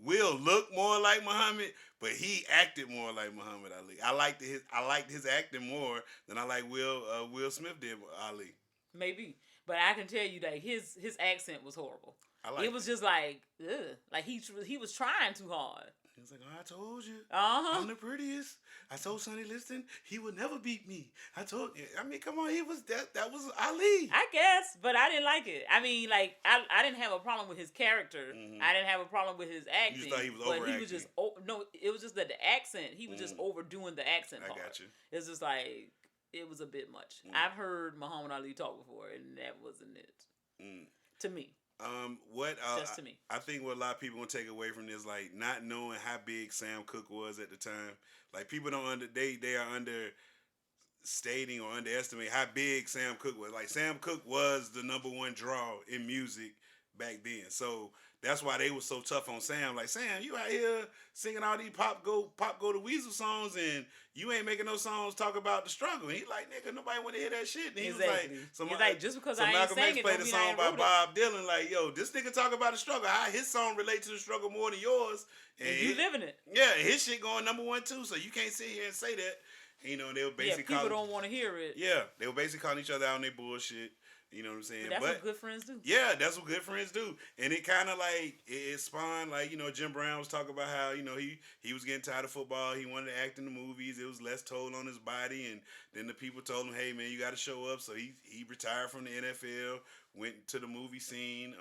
Will looked more like Muhammad, but he acted more like Muhammad Ali. I liked his acting more than I like Will Smith did Ali. Maybe, but I can tell you that his accent was horrible. It was just like, ugh. Like he was trying too hard. He was like, "Oh, I told you, Uh-huh. I'm the prettiest. I told Sonny Liston he would never beat me. I told you. I mean, come on, he was that was Ali. I guess, but I didn't like it. I mean, like I didn't have a problem with his character. I didn't have a problem with his acting. You just thought he was but overacting. he was just no. It was just that the accent. He was just overdoing the accent part. I got you. It's just like it was a bit much. I've heard Muhammad Ali talk before, and that wasn't it to me. Just to me. I think what a lot of people gonna take away from this, like not knowing how big Sam Cooke was at the time. Like people don't they are understating or underestimating how big Sam Cooke was. Like Sam Cooke was the #1 draw in music back then. So that's why they were so tough on Sam. Like, Sam, you out here singing all these pop go to Weasel songs, and you ain't making no songs talk about the struggle. And he like, nigga, nobody want to hear that shit. And he was like, just because I ain't Malcolm saying X it, played don't a mean I song ain't by wrote it. Bob Dylan. Like, yo, this nigga talk about the struggle. How his song relate to the struggle more than yours. And you living it. Yeah, his shit going #1 too. So you can't sit here and say that. You know, they were basically people don't want to hear it. Yeah, they were basically calling each other out on their bullshit. You know what I'm saying? But that's what good friends do. Yeah, that's what good friends do. And it kind of like, it spawned, like, you know, Jim Brown was talking about how, you know, he was getting tired of football. He wanted to act in the movies. It was less toll on his body. And then the people told him, hey, man, you got to show up. So he retired from the NFL, went to the movie scene.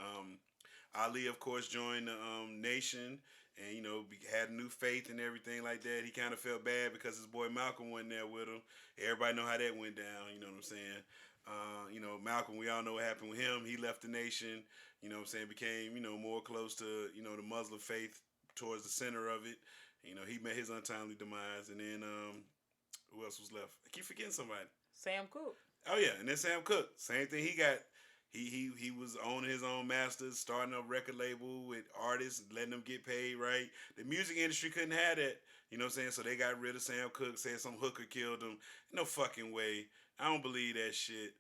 Ali, of course, joined the Nation. And, you know, had new faith and everything like that. He kind of felt bad because his boy Malcolm wasn't there with him. Everybody know how that went down, you know what I'm saying? You know, Malcolm, we all know what happened with him. He left the Nation, you know what I'm saying, became, you know, more close to, you know, the Muslim faith towards the center of it. You know, he met his untimely demise. And then, who else was left? I keep forgetting somebody. Sam Cooke. Oh, yeah, and then Sam Cooke. Same thing he got. He was owning his own masters, starting a record label with artists, letting them get paid right. The music industry couldn't have that, you know what I'm saying? So they got rid of Sam Cooke, said some hooker killed him. No fucking way. I don't believe that shit.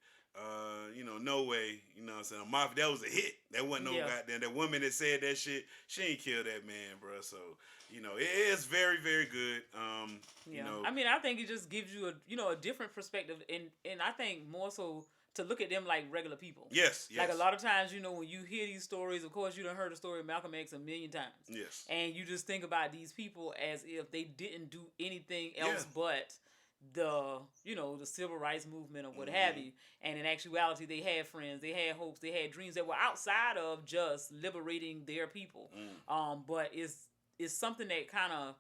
You know, no way. You know what I'm saying? Mafia, that was a hit. That wasn't no goddamn. That woman that said that shit, she ain't killed that man, bro. So, you know, it is very, very good. You know, I mean, I think it just gives you a different perspective, and I think more so to look at them like regular people. Yes. Like a lot of times, you know, when you hear these stories, of course, you done heard the story of Malcolm X a million times. Yes. And you just think about these people as if they didn't do anything else but the civil rights movement or what have you. And in actuality, they had friends, they had hopes, they had dreams that were outside of just liberating their people. But it's something that kind of,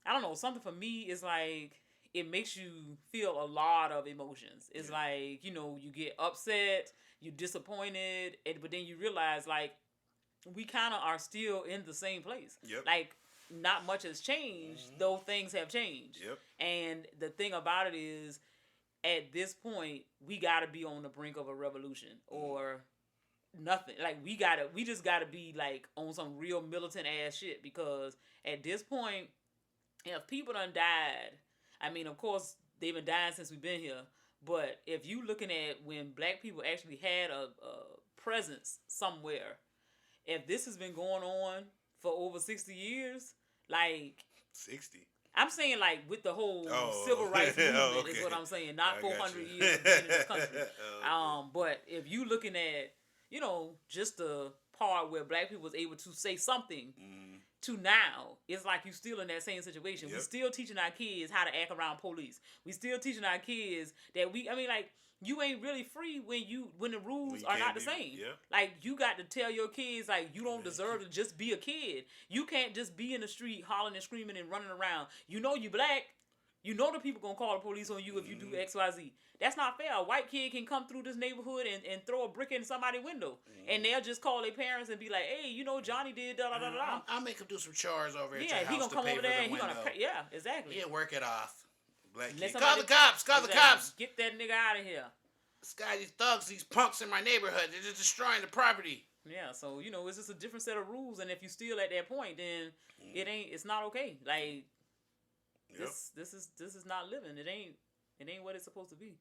I don't know, something for me is like, it makes you feel a lot of emotions. It's like, you know, you get upset, you're disappointed, but then you realize, like, we kind of are still in the same place. Yep. Like, not much has changed, though things have changed. Yep. And the thing about it is, at this point, we got to be on the brink of a revolution or nothing. Like, we just got to be, like, on some real militant ass shit, because at this point, if people done died, I mean, of course, they've been dying since we've been here. But if you looking at when black people actually had a presence somewhere, if this has been going on for over 60 years, like 60. I'm saying, like, with the whole civil rights movement is what I'm saying, not 400 years of being in this country. But if you looking at, you know, just the part where black people was able to say something to now, it's like you still in that same situation. We still teaching our kids how to act around police. We still teaching our kids that you ain't really free when the rules are not the same. Yeah. Like, you got to tell your kids, like, you don't deserve to just be a kid. You can't just be in the street hollering and screaming and running around. You know you black. You know the people gonna call the police on you if you do X, Y, Z. That's not fair. A white kid can come through this neighborhood and throw a brick in somebody's window. And they'll just call their parents and be like, hey, you know, Johnny did da da da da. I'll make him do some chores over at your Yeah, he house gonna come to pay over for there the and he window. gonna pay. Yeah, exactly. He'll work it off. Black Let kid. Call the cops! Call the cops! Get that nigga out of here. This guy, these thugs, these punks in my neighborhood, they're just destroying the property. Yeah, so, you know, it's just a different set of rules, and if you still at that point, then it's not okay. Like, this is not living. It ain't what it's supposed to be.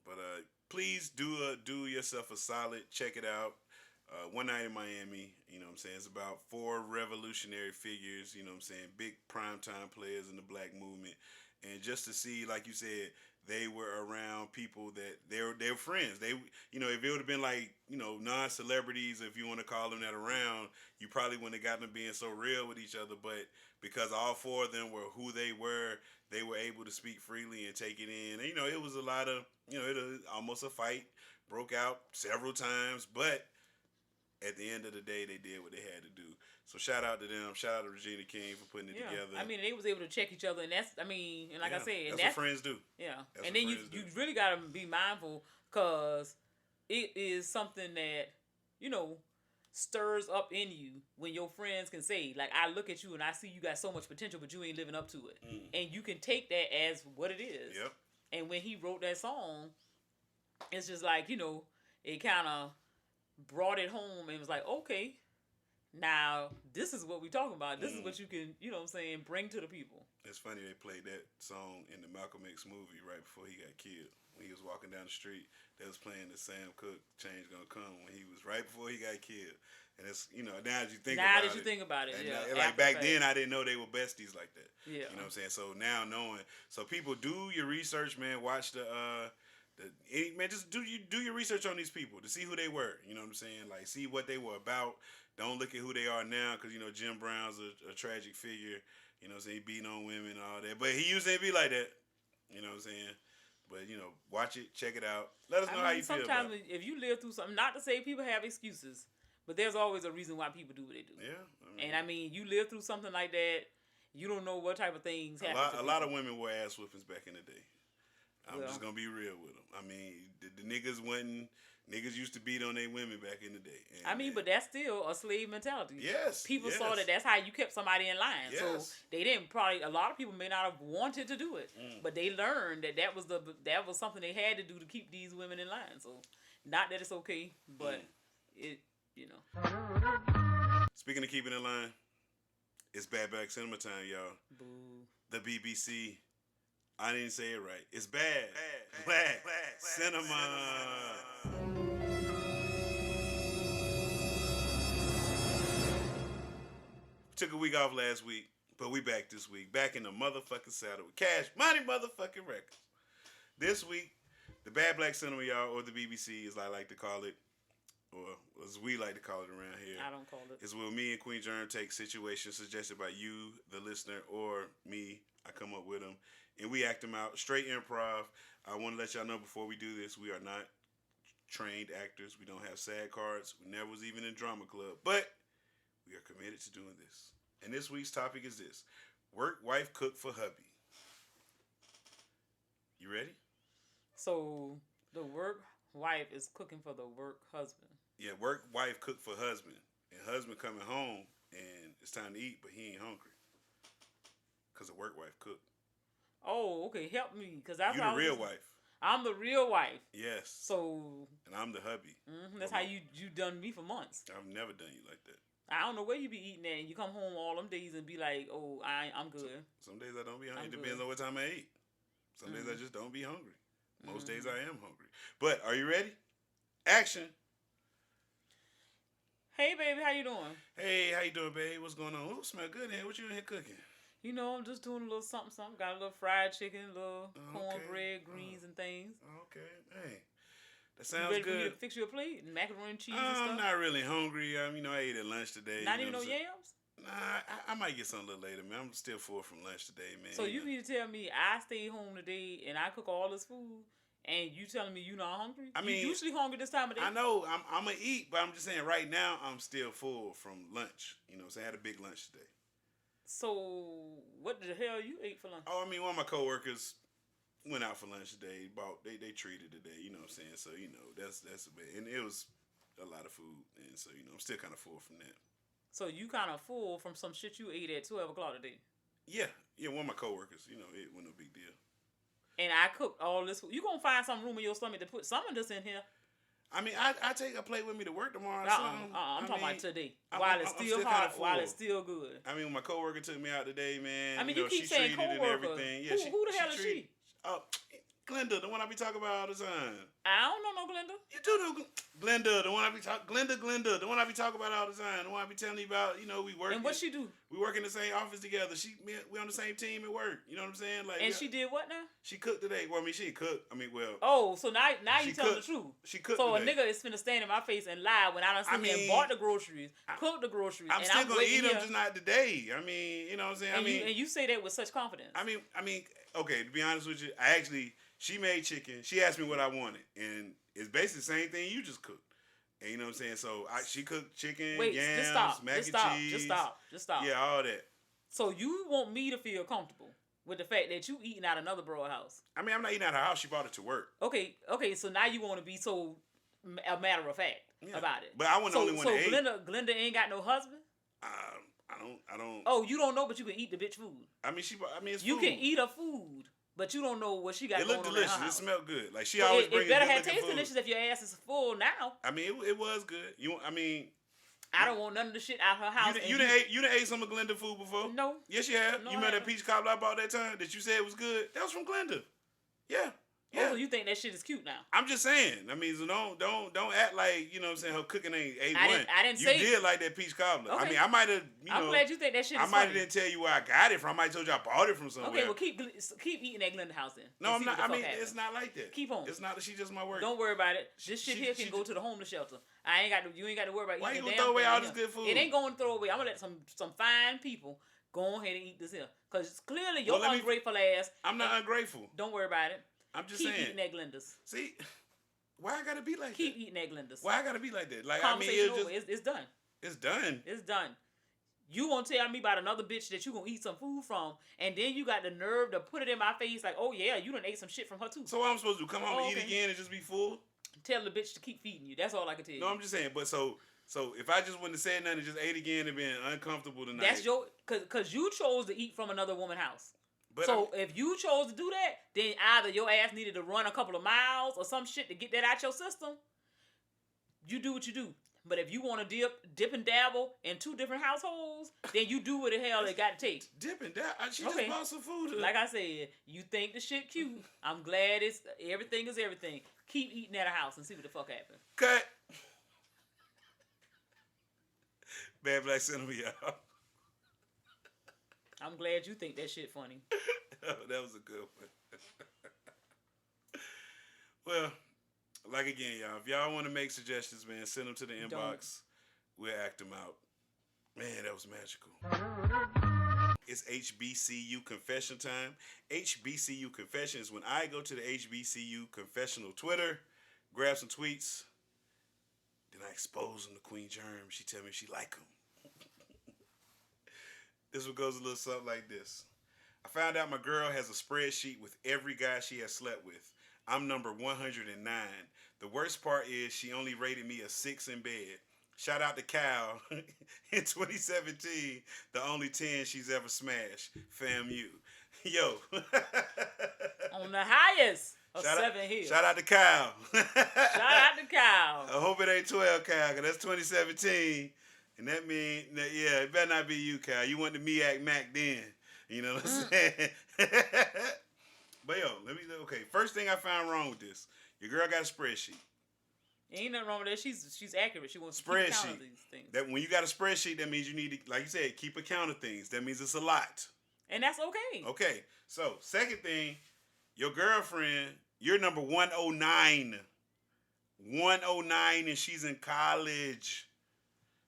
But please do yourself a solid. Check it out. One Night in Miami. You know what I'm saying? It's about 4 revolutionary figures. You know what I'm saying? Big primetime players in the black movement. and just to see, like you said, they were around people that they were friends. They, you know, if it would have been like, you know, non-celebrities, if you want to call them that, around, you probably wouldn't have gotten them being so real with each other. But because all four of them were who they were able to speak freely and take it in. And, you know, it was a lot of, you know, almost a fight broke out several times, but at the end of the day, they did what they had to do. So shout out to them. Shout out to Regina King for putting it together. I mean, they was able to check each other, and that's, I mean, and like I said, and that's what friends do. Yeah, That's and then you really got to be mindful, because it is something that, you know, stirs up in you when your friends can say, like, I look at you and I see you got so much potential, but you ain't living up to it. And you can take that as what it is. Yep. And when he wrote that song, it's just like, you know, it kind of brought it home and was like, okay, now this is what we talking about. This is what you can, you know what I'm saying, bring to the people. It's funny they played that song in the Malcolm X movie right before he got killed. When he was walking down the street, they was playing the Sam Cooke "Change Gonna Come" when he was right before he got killed. And it's, you know, now that you think about it. Yeah. Like back then, I didn't know they were besties like that. Yeah. You know what I'm saying? So now knowing, so people, do your research, man. Watch just do your research on these people to see who they were. You know what I'm saying? Like, see what they were about. Don't look at who they are now, because, you know, Jim Brown's a tragic figure. You know what I'm saying? He beating on women and all that. But he used to be like that. You know what I'm saying? But, you know, watch it, check it out. Let us know how you feel about it. Sometimes if you live through something, not to say people have excuses, but there's always a reason why people do what they do. Yeah. I mean, you live through something like that, you don't know what type of things happen. A lot of women wore ass whoopings back in the day. I'm just going to be real with them. I mean, the niggas used to beat on their women back in the day. But that's still a slave mentality. Yes. People saw that's how you kept somebody in line. Yes. So they didn't a lot of people may not have wanted to do it, but they learned that was something they had to do to keep these women in line. So not that it's okay, but it, you know. Speaking of keeping in line, it's Bad Black Cinema time, y'all. Boo. The BBC. I didn't say it right. It's Bad Black Cinema. Took a week off last week, but we back this week. Back in the motherfucking saddle with Cash Money motherfucking Records. This week, the Bad Black Cinema, y'all, or the BBC, as I like to call it, or as we like to call it around here. I don't call it. Is where me and Queen Germ take situations suggested by you, the listener, or me. I come up with them, and we act them out. Straight improv. I want to let y'all know before we do this, we are not trained actors. We don't have SAG cards. We never was even in drama club. But we are committed to doing this. And this week's topic is this: work wife cook for hubby. You ready? So the work wife is cooking for the work husband. Yeah, work wife cook for husband. And husband coming home and it's time to eat, but he ain't hungry. Because the work wife cooked. Oh, okay. Help me. Because that's you the real wife. I'm the real wife. Yes. So. And I'm the hubby. That's how you done me for months. I've never done you like that. I don't know where you be eating at, and you come home all them days and be like, "Oh, I'm good." Some days I don't be hungry. It depends on what time I eat. Some days I just don't be hungry. Most days I am hungry. But are you ready? Action. Hey, baby, how you doing? Hey, how you doing, babe? What's going on? Oh, smell good in here. What you in here cooking? You know, I'm just doing a little something. Got a little fried chicken, a little cornbread, greens, and things. Okay. Hey, that sounds you ready good. For me to fix you a plate and macaroni and cheese and stuff? I'm not really hungry. You know, I ate at lunch today. Not even no yams? Nah, I might get something a little later, man. I'm still full from lunch today, man. So you need to tell me I stayed home today and I cook all this food, and you telling me you not hungry? I mean, you usually hungry this time of day. I know. I'm gonna eat, but I'm just saying right now I'm still full from lunch. You know, so I had a big lunch today. So what the hell you ate for lunch? Oh, I mean, one of my coworkers went out for lunch today. They treated today. You know what I'm saying? So you know that's a bit, and it was a lot of food, and so you know I'm still kind of full from that. So you kind of full from some shit you ate at 12 o'clock today? Yeah, one of my coworkers. You know, it wasn't no big deal. And I cooked all this food. You gonna find some room in your stomach to put some of this in here? I mean, I take a plate with me to work tomorrow. I'm talking about today. While it's still hot, while it's still good. I mean, when my coworker took me out today, man. I mean, you keep saying coworker. Yeah, who the hell is she? Oh, Glenda, the one I be talking about all the time. I don't know no Glenda. You do know Glenda, the one I be talking. Glenda, the one I be talking about all the time. The one I be telling you about. You know, we work. And what she do? We work in the same office together. We on the same team at work. You know what I'm saying? Like, and she did what now? She cooked today. Well, I mean, she didn't cook. I mean, well. Oh, so now you telling the truth. She cooked so today. A nigga is finna stand in my face and lie when I done sit here and bought the groceries, cooked the groceries. I'm still gonna eat them, just not today. I mean, you know what I'm saying? And you say that with such confidence. I mean, okay. To be honest with you, she made chicken. She asked me what I wanted, and it's basically the same thing you just cooked. And you know what I'm saying? So she cooked chicken, yams, mac and cheese. Just stop. Yeah, all that. So you want me to feel comfortable with the fact that you eating out another broad house? I mean, I'm not eating out her house. She brought it to work. Okay. So now you want to be so a matter of fact about it. But I wasn't the only one to eat. So Glenda ain't got no husband? I don't. Oh, you don't know, but you can eat the bitch food. I mean, it's you food. can eat her food. But you don't know what she got. It looked going delicious. On in her It house. smelled good. Like she always brings. It better have taste delicious if your ass is full now. I mean, it was good. I don't want none of the shit out her house. You done ate some of Glenda food before? No. Yes, you have. No, you remember that peach cobbler I bought that time that you said was good? That was from Glenda. Yeah. Yeah. Oh, so you think that shit is cute now? I'm just saying. I mean, so don't act like, you know what I'm saying, her cooking ain't A1. I didn't say you did like that peach cobbler. Okay. I mean, I might have, I'm glad you think that shit is I might have didn't tell you where I got it from. I might have told you I bought it from somewhere. Okay, well keep eating at Glenda house then. No, I'm not. I mean, it's not like that. Keep on. It's not. She just my work. Don't worry about it. This shit here can go to the homeless shelter. You ain't got to worry about why eating. Why you gonna throw away all this good food? It ain't going to throw away. I'm gonna let some fine people go ahead and eat this here, cause clearly your ungrateful ass. I'm not ungrateful. Don't worry about it. I'm just saying. Keep eating at Glenda's. See, why I gotta be like Keep that? eating at Glenda's. Why I gotta be like that? Like, conversation over. It's done. It's done. It's done. You gonna tell me about another bitch that you gonna eat some food from, and then you got the nerve to put it in my face like, oh yeah, you done ate some shit from her too. So what I'm supposed to do? Come home and eat again and just be full? Tell the bitch to keep feeding you. That's all I can tell you. No, I'm just saying. But so if I just wouldn't have said nothing and just ate again and been uncomfortable tonight. That's cause you chose to eat from another woman's house. But so if you chose to do that, then either your ass needed to run a couple of miles or some shit to get that out your system. You do what you do. But if you want to dip and dabble in two different households, then you do what the hell it got to take. Dip and dabble? She just bought some food. Like I said, you think the shit cute. I'm glad everything is everything. Keep eating at a house and see what the fuck happens. Cut. Bad Black Cinema, y'all. I'm glad you think that shit funny. That was a good one. Well, like again, y'all, if y'all want to make suggestions, man, send them to the inbox. We'll act them out. Man, that was magical. It's HBCU confession time. HBCU confession is when I go to the HBCU confessional Twitter, grab some tweets, then I expose them to Queen Germ. She tell me she like them. This one goes a little something like this. I found out my girl has a spreadsheet with every guy she has slept with. I'm number 109. The worst part is she only rated me a 6 in bed. Shout out to Cal. In 2017, the only 10 she's ever smashed. FAMU. Yo. On the highest of 7 hills. Shout out to Kyle. Shout out to Kyle. I hope it ain't 12, Kyle, because that's 2017. And that means, yeah, it better not be you, Kyle. You want the MEAC Mac then. You know what I'm saying? But yo, okay, first thing I found wrong with this. Your girl got a spreadsheet. Ain't nothing wrong with that. She's accurate. She wants to keep count of these things. That when you got a spreadsheet, that means you need to, like you said, keep a count of things. That means it's a lot. And that's okay. Okay. So, second thing, your girlfriend, you're number 109. 109 and she's in college.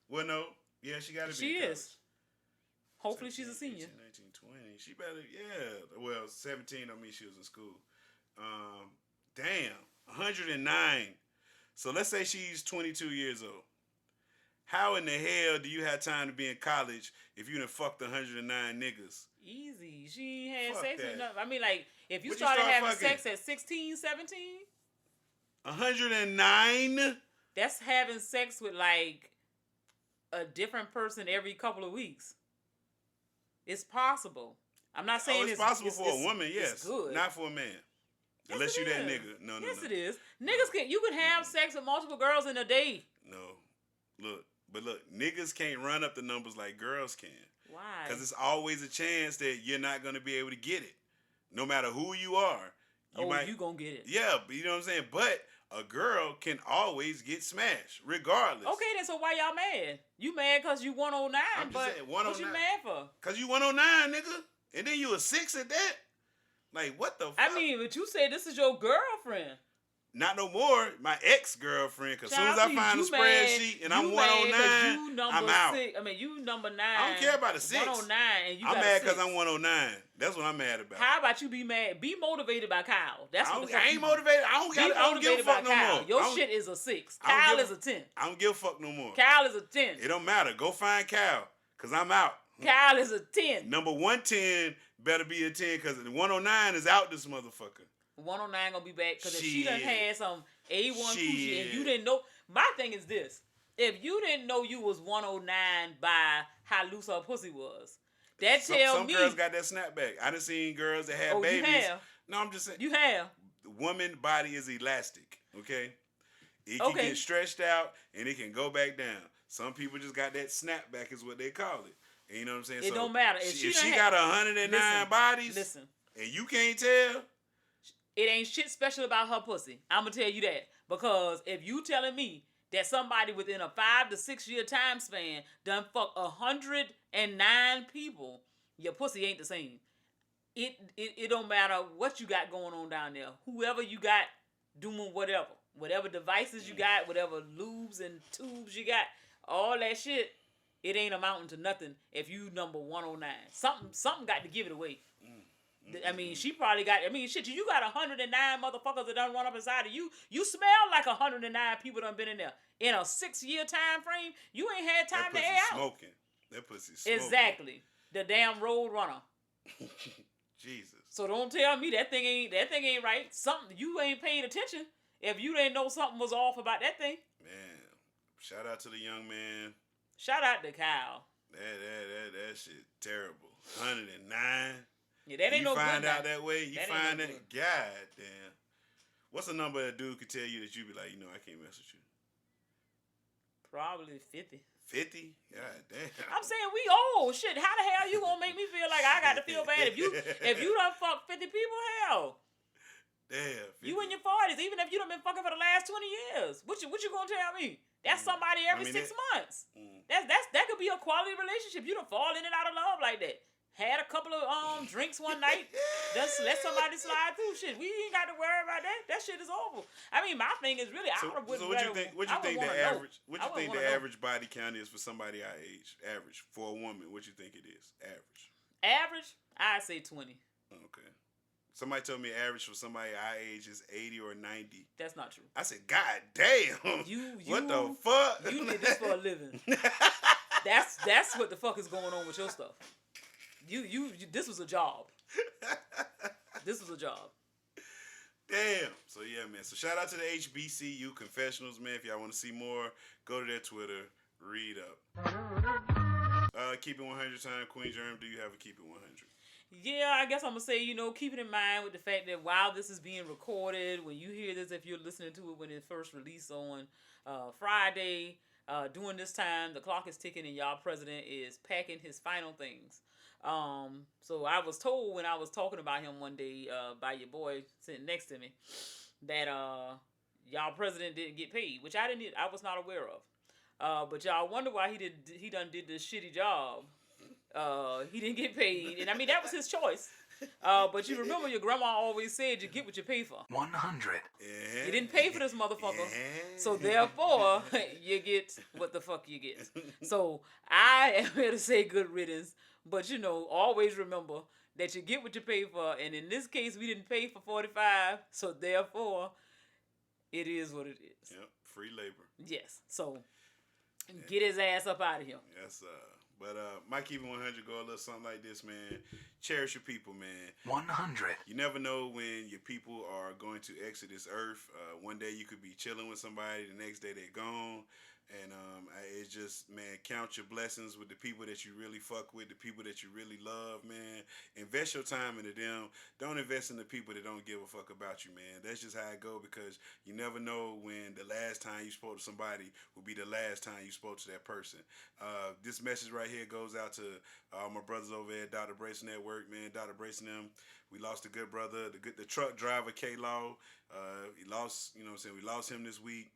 Well, no. Yeah, she got to be She in college. is. Hopefully 17, she's a senior. 18, 19, 20. She better, yeah. Well, 17 don't mean she was in school. Damn. 109. So let's say she's 22 years old. How in the hell do you have time to be in college if you done fucked 109 niggas? Easy. She ain't had Fuck sex that. with nothing. I mean, like, if you Would you started start having fucking? sex at 16, 17, 109? that's having sex with, like, a different person every couple of weeks. It's possible. I'm not saying it's possible for a woman, yes. It's good. Not for a man. Yes, Unless it you that is. nigga. No. Yes, it is. Niggas you can have sex with multiple girls in a day. No. Look, niggas can't run up the numbers like girls can. Why? Because it's always a chance that you're not going to be able to get it. No matter who you are, you gonna get it. Yeah, but you know what I'm saying? But a girl can always get smashed, regardless. Okay, then so why y'all mad? You mad because you 109, I'm just but saying, what you mad for? Because you 109, nigga. And then you a 6 at that? Like, what the fuck? I mean, but you said this is your girlfriend. Not no more. My ex-girlfriend. Because as soon as I find a spreadsheet and I'm 109, I'm out. You number 9. I don't care about a 6. 109 and you I'm got mad because I'm 109. That's what I'm mad about. How about you be mad? Be motivated by Kyle. That's what the fuck I ain't motivated. I don't give a fuck no more. Your shit is a 6. Kyle is a 10. I don't give a fuck no more. Kyle is a 10. It don't matter. Go find Kyle. Because I'm out. Kyle is a 10. Number 110 better be a 10 because 109 is out this motherfucker. 109 gonna be back because if she done had some A1 coochie and you didn't know. My thing is this. If you didn't know you was 109 by how loose her pussy was, that tell me. Some girls got that snapback. I done seen girls that had babies. You have. No, I'm just saying. You have. The woman body is elastic, okay? It can get stretched out and it can go back down. Some people just got that snapback is what they call it. And you know what I'm saying? It don't matter. If she got 109 bodies and you can't tell, it ain't shit special about her pussy. I'm going to tell you that. Because if you telling me that somebody within a 5 to 6 year time span done fuck 109 people, your pussy ain't the same. It don't matter what you got going on down there. Whoever you got doing whatever devices you got, whatever lubes and tubes you got, all that shit, it ain't amounting to nothing if you number 109. Something got to give it away. I mean, she probably got. I mean, shit. You got 109 motherfuckers that done run up inside of you. You smell like 109 people done been in there in a 6 year time frame. You ain't had time to air out. Smoking. That pussy smoking. Exactly. The damn road runner. Jesus. So don't tell me that thing ain't right. Something you ain't paying attention. If you didn't know something was off about that thing. Man, shout out to the young man. Shout out to Kyle. That shit terrible. 109. Yeah, that ain't no good. You find out that way. You find that. Good. God damn. What's a number a dude could tell you that you be like, I can't mess with you? Probably 50. 50? God damn. I'm saying we old. Shit, how the hell you gonna make me feel like I got to feel bad if you done fuck 50 people? Hell. Damn. 50. You in your 40s, even if you done been fucking for the last 20 years. What you gonna tell me? That's somebody every 6 months. That could be a quality relationship. You done fall in and out of love like that. Had a couple of drinks one night. Just let somebody slide through. Shit, we ain't got to worry about that. That shit is over. I mean, my thing is really. So what you think the average body count is for somebody our age? Average for a woman. What you think it is? Average? I'd say 20. Okay. Somebody told me average for somebody our age is 80 or 90. That's not true. I said, God damn. What the fuck? You did this for a living. That's what the fuck is going on with your stuff. You this was a job. This was a job. Damn. So yeah, man. So shout out to the HBCU confessionals, man. If y'all want to see more, go to their Twitter, read up. Keep it 100 time. Queen Germ, do you have a keep it 100? Yeah, I guess I'm gonna say, keep it in mind with the fact that while this is being recorded, when you hear this, if you're listening to it when it first released on Friday, during this time, the clock is ticking and y'all president is packing his final things. So I was told when I was talking about him one day by your boy sitting next to me that y'all president didn't get paid, which I was not aware of. But y'all wonder why he done did this shitty job. He didn't get paid, and I mean that was his choice. But you remember your grandma always said you get what you pay for. 100. Yeah. You didn't pay for this motherfucker, so therefore you get what the fuck you get. So I am here to say good riddance, but always remember that you get what you pay for, and in this case we didn't pay for 45, so therefore it is what it is. Yep, free labor. Yes, so get his ass up out of here. Yes, But my keeping 100 go a little something like this, man. Cherish your people, man. 100. You never know when your people are going to exit this earth. One day you could be chilling with somebody, the next day they're gone. And it's just, man, count your blessings with the people that you really fuck with, the people that you really love, man. Invest your time into them. Don't invest in the people that don't give a fuck about you, man. That's just how it go, because you never know when the last time you spoke to somebody will be the last time you spoke to that person. This message right here goes out to all my brothers over at Dr. Brace Network, man. Dr. Brace and them. We lost a good brother, the truck driver, K-Law. He lost, you know what I'm saying, we lost him this week.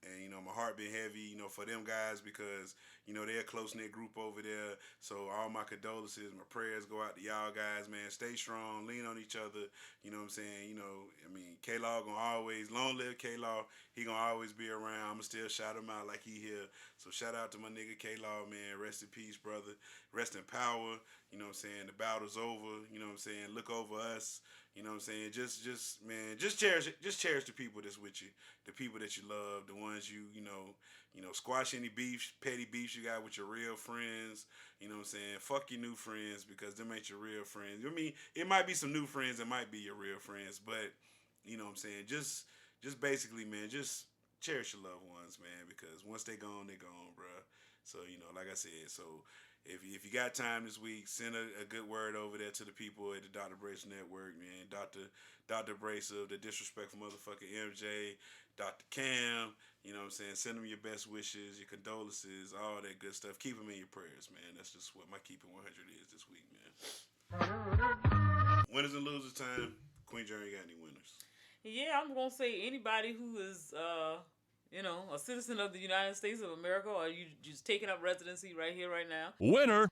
And, you know, my heart been heavy, you know, for them guys, because, you know, they're a close-knit group over there. So all my condolences, my prayers go out to y'all guys, man. Stay strong, lean on each other. You know what I'm saying? You know, I mean, K-Law gonna always, long live K-Law. He gonna always be around. I'ma still shout him out like he here. So shout out to my nigga K-Law, man. Rest in peace, brother. Rest in power. You know what I'm saying? The battle's over. You know what I'm saying? Look over us. You know what I'm saying? Just man, just cherish the people that's with you, the people that you love, the ones you know, squash any beefs, petty beefs you got with your real friends. You know what I'm saying? Fuck your new friends, because them ain't your real friends. I mean, it might be some new friends that might be your real friends, but you know what I'm saying? Just basically, man, just cherish your loved ones, man, because once they gone, bruh. So, you know, like I said, so if you got time this week, send a good word over there to the people at the Dr. Brace Network, man. Dr. Brace of the Disrespectful Motherfucking MJ, Dr. Cam, you know what I'm saying? Send them your best wishes, your condolences, all that good stuff. Keep them in your prayers, man. That's just what my Keep It 100 is this week, man. Winners and losers time. Queen Jerry, got any winners? Yeah, I'm going to say anybody who is, you know, a citizen of the United States of America, or you just taking up residency right here, right now. Winner.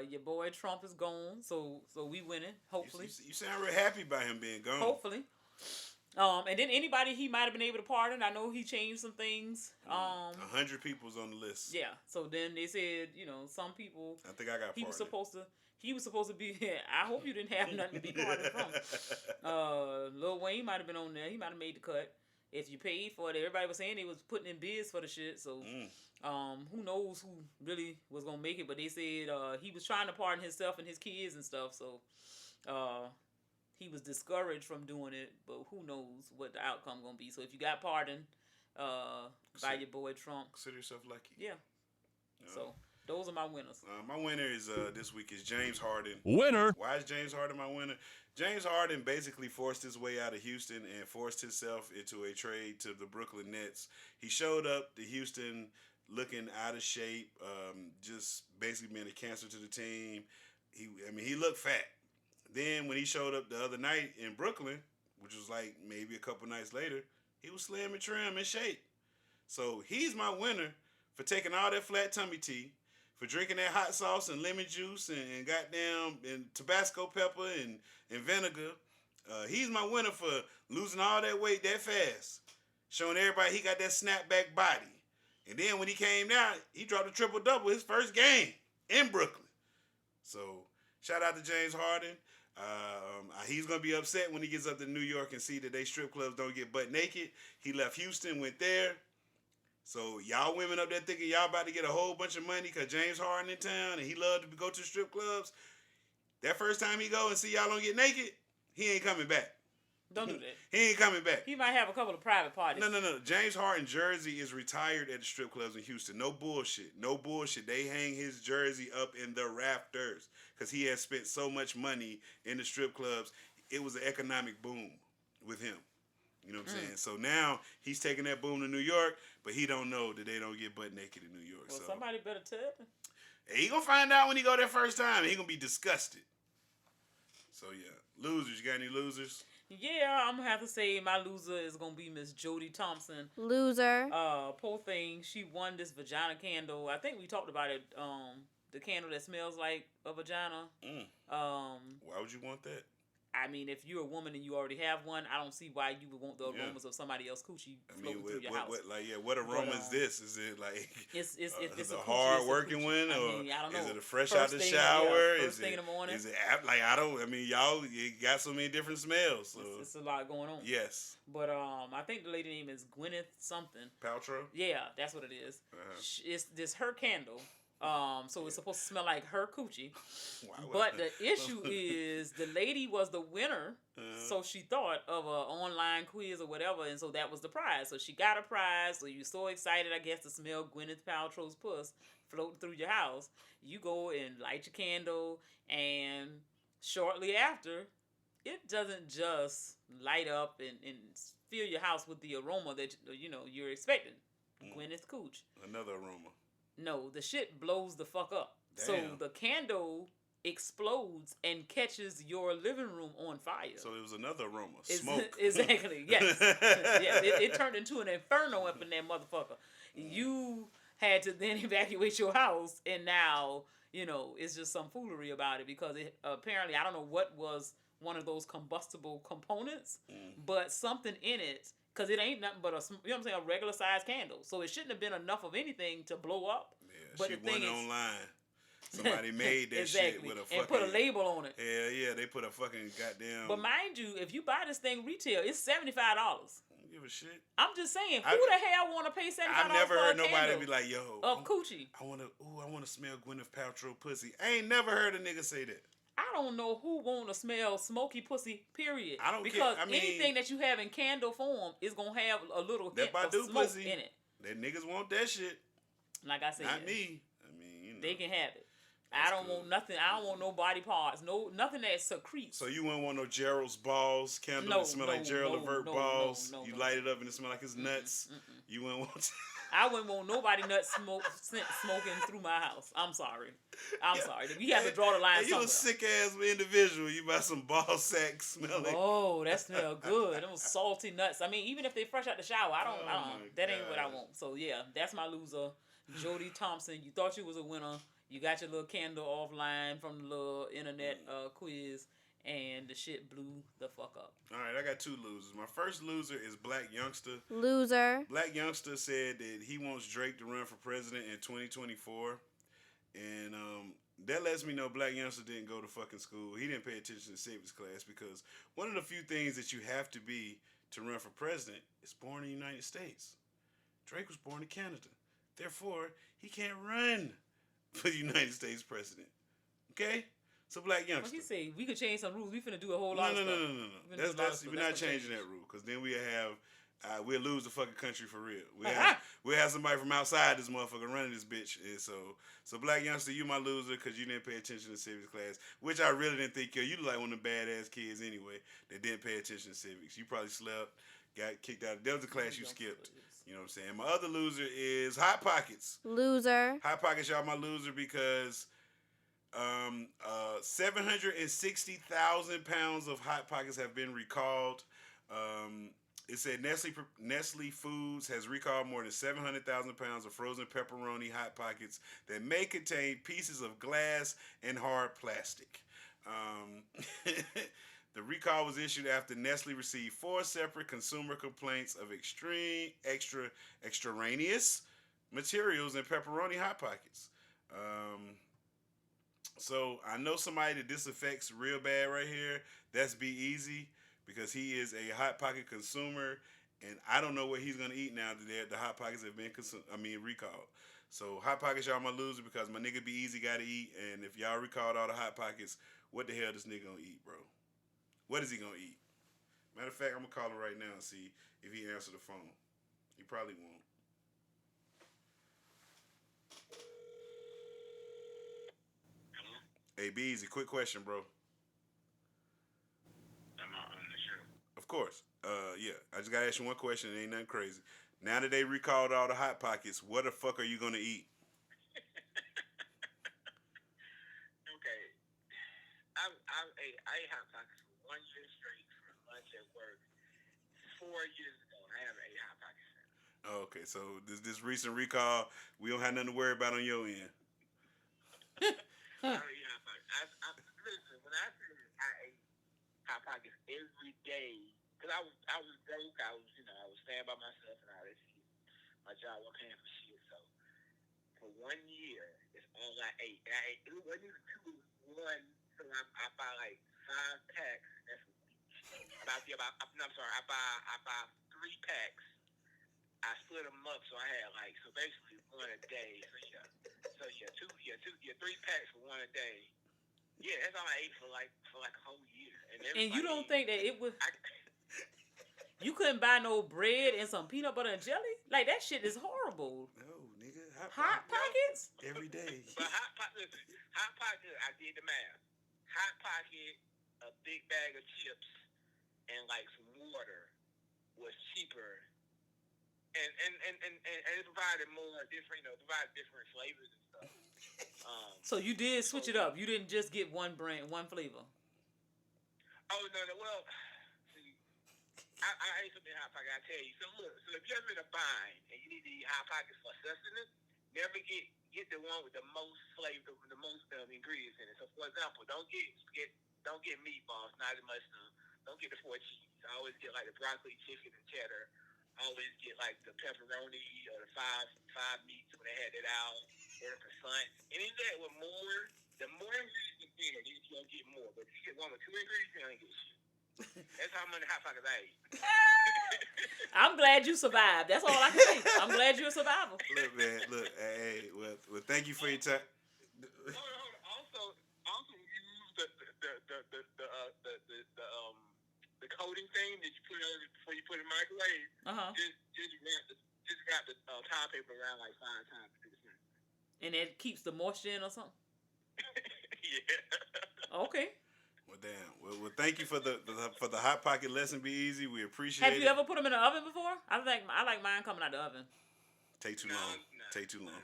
Your boy Trump is gone, so we winning, hopefully. You sound real happy about him being gone. Hopefully. And then anybody he might have been able to pardon. I know he changed some things. 100 people's on the list. Yeah. So then they said, you know, some people. I think I got pardoned. He was supposed to be. I hope you didn't have nothing to be pardoned from. Lil Wayne might have been on there. He might have made the cut. If you paid for it, everybody was saying they was putting in bids for the shit. So, who knows who really was gonna make it? But they said he was trying to pardon himself and his kids and stuff. So, he was discouraged from doing it. But who knows what the outcome gonna be? So if you got pardoned by your boy Trump, consider yourself lucky. Yeah. So those are my winners. My winner is this week is James Harden. Winner. Why is James Harden my winner? James Harden basically forced his way out of Houston and forced himself into a trade to the Brooklyn Nets. He showed up to Houston looking out of shape, just basically being a cancer to the team. He looked fat. Then when he showed up the other night in Brooklyn, which was like maybe a couple nights later, he was slim and trim and shape. So he's my winner for taking all that flat tummy tea, for drinking that hot sauce and lemon juice and goddamn and Tabasco pepper and vinegar. He's my winner for losing all that weight that fast, showing everybody he got that snapback body. And then when he came down, he dropped a triple-double his first game in Brooklyn. So shout out to James Harden. He's going to be upset when he gets up to New York and see that they strip clubs don't get butt naked. He left Houston, went there. So y'all women up there thinking y'all about to get a whole bunch of money because James Harden in town and he loved to go to strip clubs. That first time he go and see y'all don't get naked, he ain't coming back. Don't do that. He ain't coming back. He might have a couple of private parties. No. James Harden jersey is retired at the strip clubs in Houston. No bullshit. They hang his jersey up in the rafters because he has spent so much money in the strip clubs. It was an economic boom with him. You know what I'm saying? So now he's taking that boom to New York, but he don't know that they don't get butt naked in New York. Well, so somebody better tell him. He gonna find out when he go there first time. He gonna be disgusted. So yeah, losers. You got any losers? Yeah, I'm gonna have to say my loser is gonna be Miss Jody Thompson. Loser. Poor thing. She won this vagina candle. I think we talked about it. The candle that smells like a vagina. Why would you want that? I mean, if you're a woman and you already have one, I don't see why you would want the aromas of somebody else's coochie floating through your house. What aroma is this? Is it like it's a hard working one, or I don't know. is it a fresh out the shower? First thing in the morning. Is it like y'all you got so many different smells. So. It's a lot going on. Yes. But I think the lady name is Gwyneth something. Paltrow. Yeah, that's what it is. It's this her candle. So it's supposed to smell like her coochie. But the issue is the lady was the winner So she thought of an online quiz or whatever, and so that was the prize. So she got a prize. So you're so excited, I guess, to smell Gwyneth Paltrow's puss floating through your house. You go and light your candle, and shortly after, it doesn't just light up and fill your house with the aroma that you're expecting. Gwyneth Cooch. Another aroma. No, the shit blows the fuck up. Damn. So the candle explodes and catches your living room on fire. So it was another aroma. Smoke. Exactly. Yes. Yes. It turned into an inferno up in that motherfucker. You had to then evacuate your house, and now it's just some foolery about it because it apparently, I don't know what was one of those combustible components, but something in it, because it ain't nothing but a regular sized candle. So it shouldn't have been enough of anything to blow up. Yeah, but she the thing went is, online. Somebody made that exactly. shit with a fucking... and put a label on it. Yeah, they put a fucking goddamn... But mind you, if you buy this thing retail, it's $75. I don't give a shit. I'm just saying, who the hell want to pay $75 I've never for heard a nobody candle be like, yo... of coochie. I want to smell Gwyneth Paltrow pussy. I ain't never heard a nigga say that. I don't know who want to smell smoky pussy, period. I don't because care. I mean, anything that you have in candle form is going to have a little hint of smoke pussy, in it. That niggas want that shit. Like I said. Not me. I mean, they can have it. I don't want nothing. I don't want no body parts. Nothing that secretes. So you wouldn't want no Gerald's balls candle that smell like Gerald Levert balls. You light it up and it smell like his nuts. You wouldn't want. I wouldn't want nobody nuts smoking through my house. I'm sorry. I'm sorry. We have to draw the line somewhere. You a sick ass individual. You buy some ball sack smelling. Oh, that smell good. Those salty nuts. I mean, even if they fresh out the shower, I don't. That ain't what I want. So yeah, that's my loser, Jody Thompson. You thought you was a winner. You got your little candle offline from the little internet quiz, and the shit blew the fuck up. All right, I got two losers. My first loser is Black Youngster. Loser. Black Youngster said that he wants Drake to run for president in 2024. And that lets me know Black Youngster didn't go to fucking school. He didn't pay attention to civics class because one of the few things that you have to be to run for president is born in the United States. Drake was born in Canada. Therefore, he can't run for the United States president. Okay? So Black Youngster. What he say? We could change some rules. We finna do a whole lot of stuff. No. We're not changing that rule because then we'll lose the fucking country for real. We'll have somebody from outside this motherfucker running this bitch. And so Black Youngster, you my loser because you didn't pay attention to civics class, which I really didn't think you look like one of the badass kids anyway that didn't pay attention to civics. You probably slept, got kicked out. That was the class you skipped. You know what I'm saying? My other loser is Hot Pockets. Loser. Hot Pockets, y'all my loser because 760,000 pounds of Hot Pockets have been recalled. It said Nestle Foods has recalled more than 700,000 pounds of frozen pepperoni Hot Pockets that may contain pieces of glass and hard plastic. The recall was issued after Nestle received 4 separate consumer complaints of extraneous materials in pepperoni Hot Pockets. So I know somebody that this affects real bad right here. That's Be Easy because he is a Hot Pocket consumer, and I don't know what he's gonna eat now that the Hot Pockets have been recalled. So Hot Pockets, y'all my loser because my nigga Be Easy gotta eat, and if y'all recalled all the Hot Pockets, what the hell this nigga gonna eat, bro? What is he gonna eat? Matter of fact, I'm gonna call him right now and see if he answers the phone. He probably won't. Hey, Be Easy, quick question, bro. Am I on the show? Of course. Yeah. I just gotta ask you one question. It ain't nothing crazy. Now that they recalled all the Hot Pockets, what the fuck are you gonna eat? Okay. I ate Hot Pockets for 1 year straight for lunch at work. 4 years ago, I haven't ate Hot Pockets since. Okay, so this recent recall, we don't have nothing to worry about on your end. I don't eat Hot Pockets. Listen, when I said I ate Hot Pockets every day, because I was broke, I was staying by myself and all that shit. My job wasn't paying for shit, so for 1 year, it's all I ate. And it wasn't even 2, it was 1. So I buy like 5 packs. That's a week. I buy 3 packs. I split them up, so I had basically 1 a day. So 3 packs for 1 a day. Yeah, that's all I ate for like a whole year, and And you don't think that it would... You couldn't buy no bread and some peanut butter and jelly? Like, that shit is horrible. No, nigga. Hot Pockets? Every day. But Hot Pocket, I did the math. Hot Pocket, a big bag of chips, and like some water was cheaper. And it provided more different, provided different flavors and stuff. So you did switch it up. You didn't just get one flavor. Oh, no, well, see, I ate something Hot Pocket, I tell you. So look, if you're ever in a bind and you need to eat Hot Pockets for sustenance, never get the one with the most flavor, the most ingredients in it. So for example, don't get meatballs, not as much stuff. Don't get the 4 cheese. I always get like the broccoli, chicken, and cheddar. I always get like the pepperoni or the five meats when they had it out, or the croissant. Anything with more, the more ingredients the better, then you're gonna get more. But if you get one with 2 ingredients, you don't get shit. That's how many Hot Pockets I eat. I'm glad you survived. That's all I can say. I'm glad you're a survivor. Look, man. Look. Hey. Well, thank you for your time. Also, use the coating thing that you put on before you put it in the microwave. Just wrap the towel paper around like 5 times. And it keeps the moisture in or something? Yeah. Okay. Well, damn. Well, thank you for the Hot Pocket lesson. Be easy. We appreciate it. Have you ever put them in the oven before? I like mine coming out the oven. Take too long. Take too long.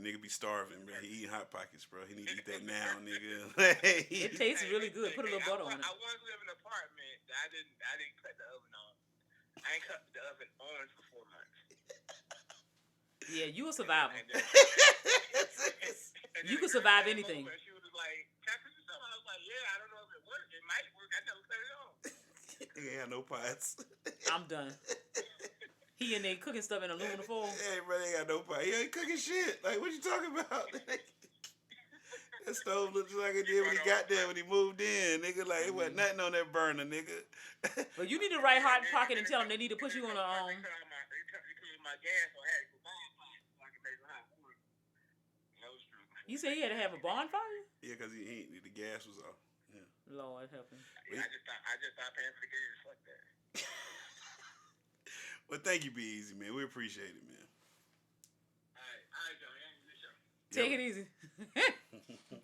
Nigga be starving, bro. He eating Hot Pockets, bro. He need to eat that now, nigga. It tastes really good. Put a little butter on it. I once lived in an apartment that I didn't cut the oven on. I ain't cut the oven on for 4 months. Yeah, you a survivor. You can survive anything. She was like, "Can I cook you something?" I was like, "Yeah, I don't know if it worked. It might work. I never cut it on." He ain't got no pots. I'm done. He in there cooking stuff in aluminum foil. Hey, bro, they got no pot. He ain't cooking shit. Like, what you talking about? That stove looks like it did when he got there, when he moved in, nigga. Like, it wasn't nothing on that burner, nigga. But you need to write Hot Pocket and tell them they need to put you on a My gas, so I had to go buy a pot so I could make it hot. That was true. You said he had to have a bonfire? Yeah, because the gas was off. Yeah. Lord help him. Yeah, I just stopped paying for the gas. Fuck that. Well, thank you, Be Easy, man. We appreciate it, man. All right, Joe. Take it easy.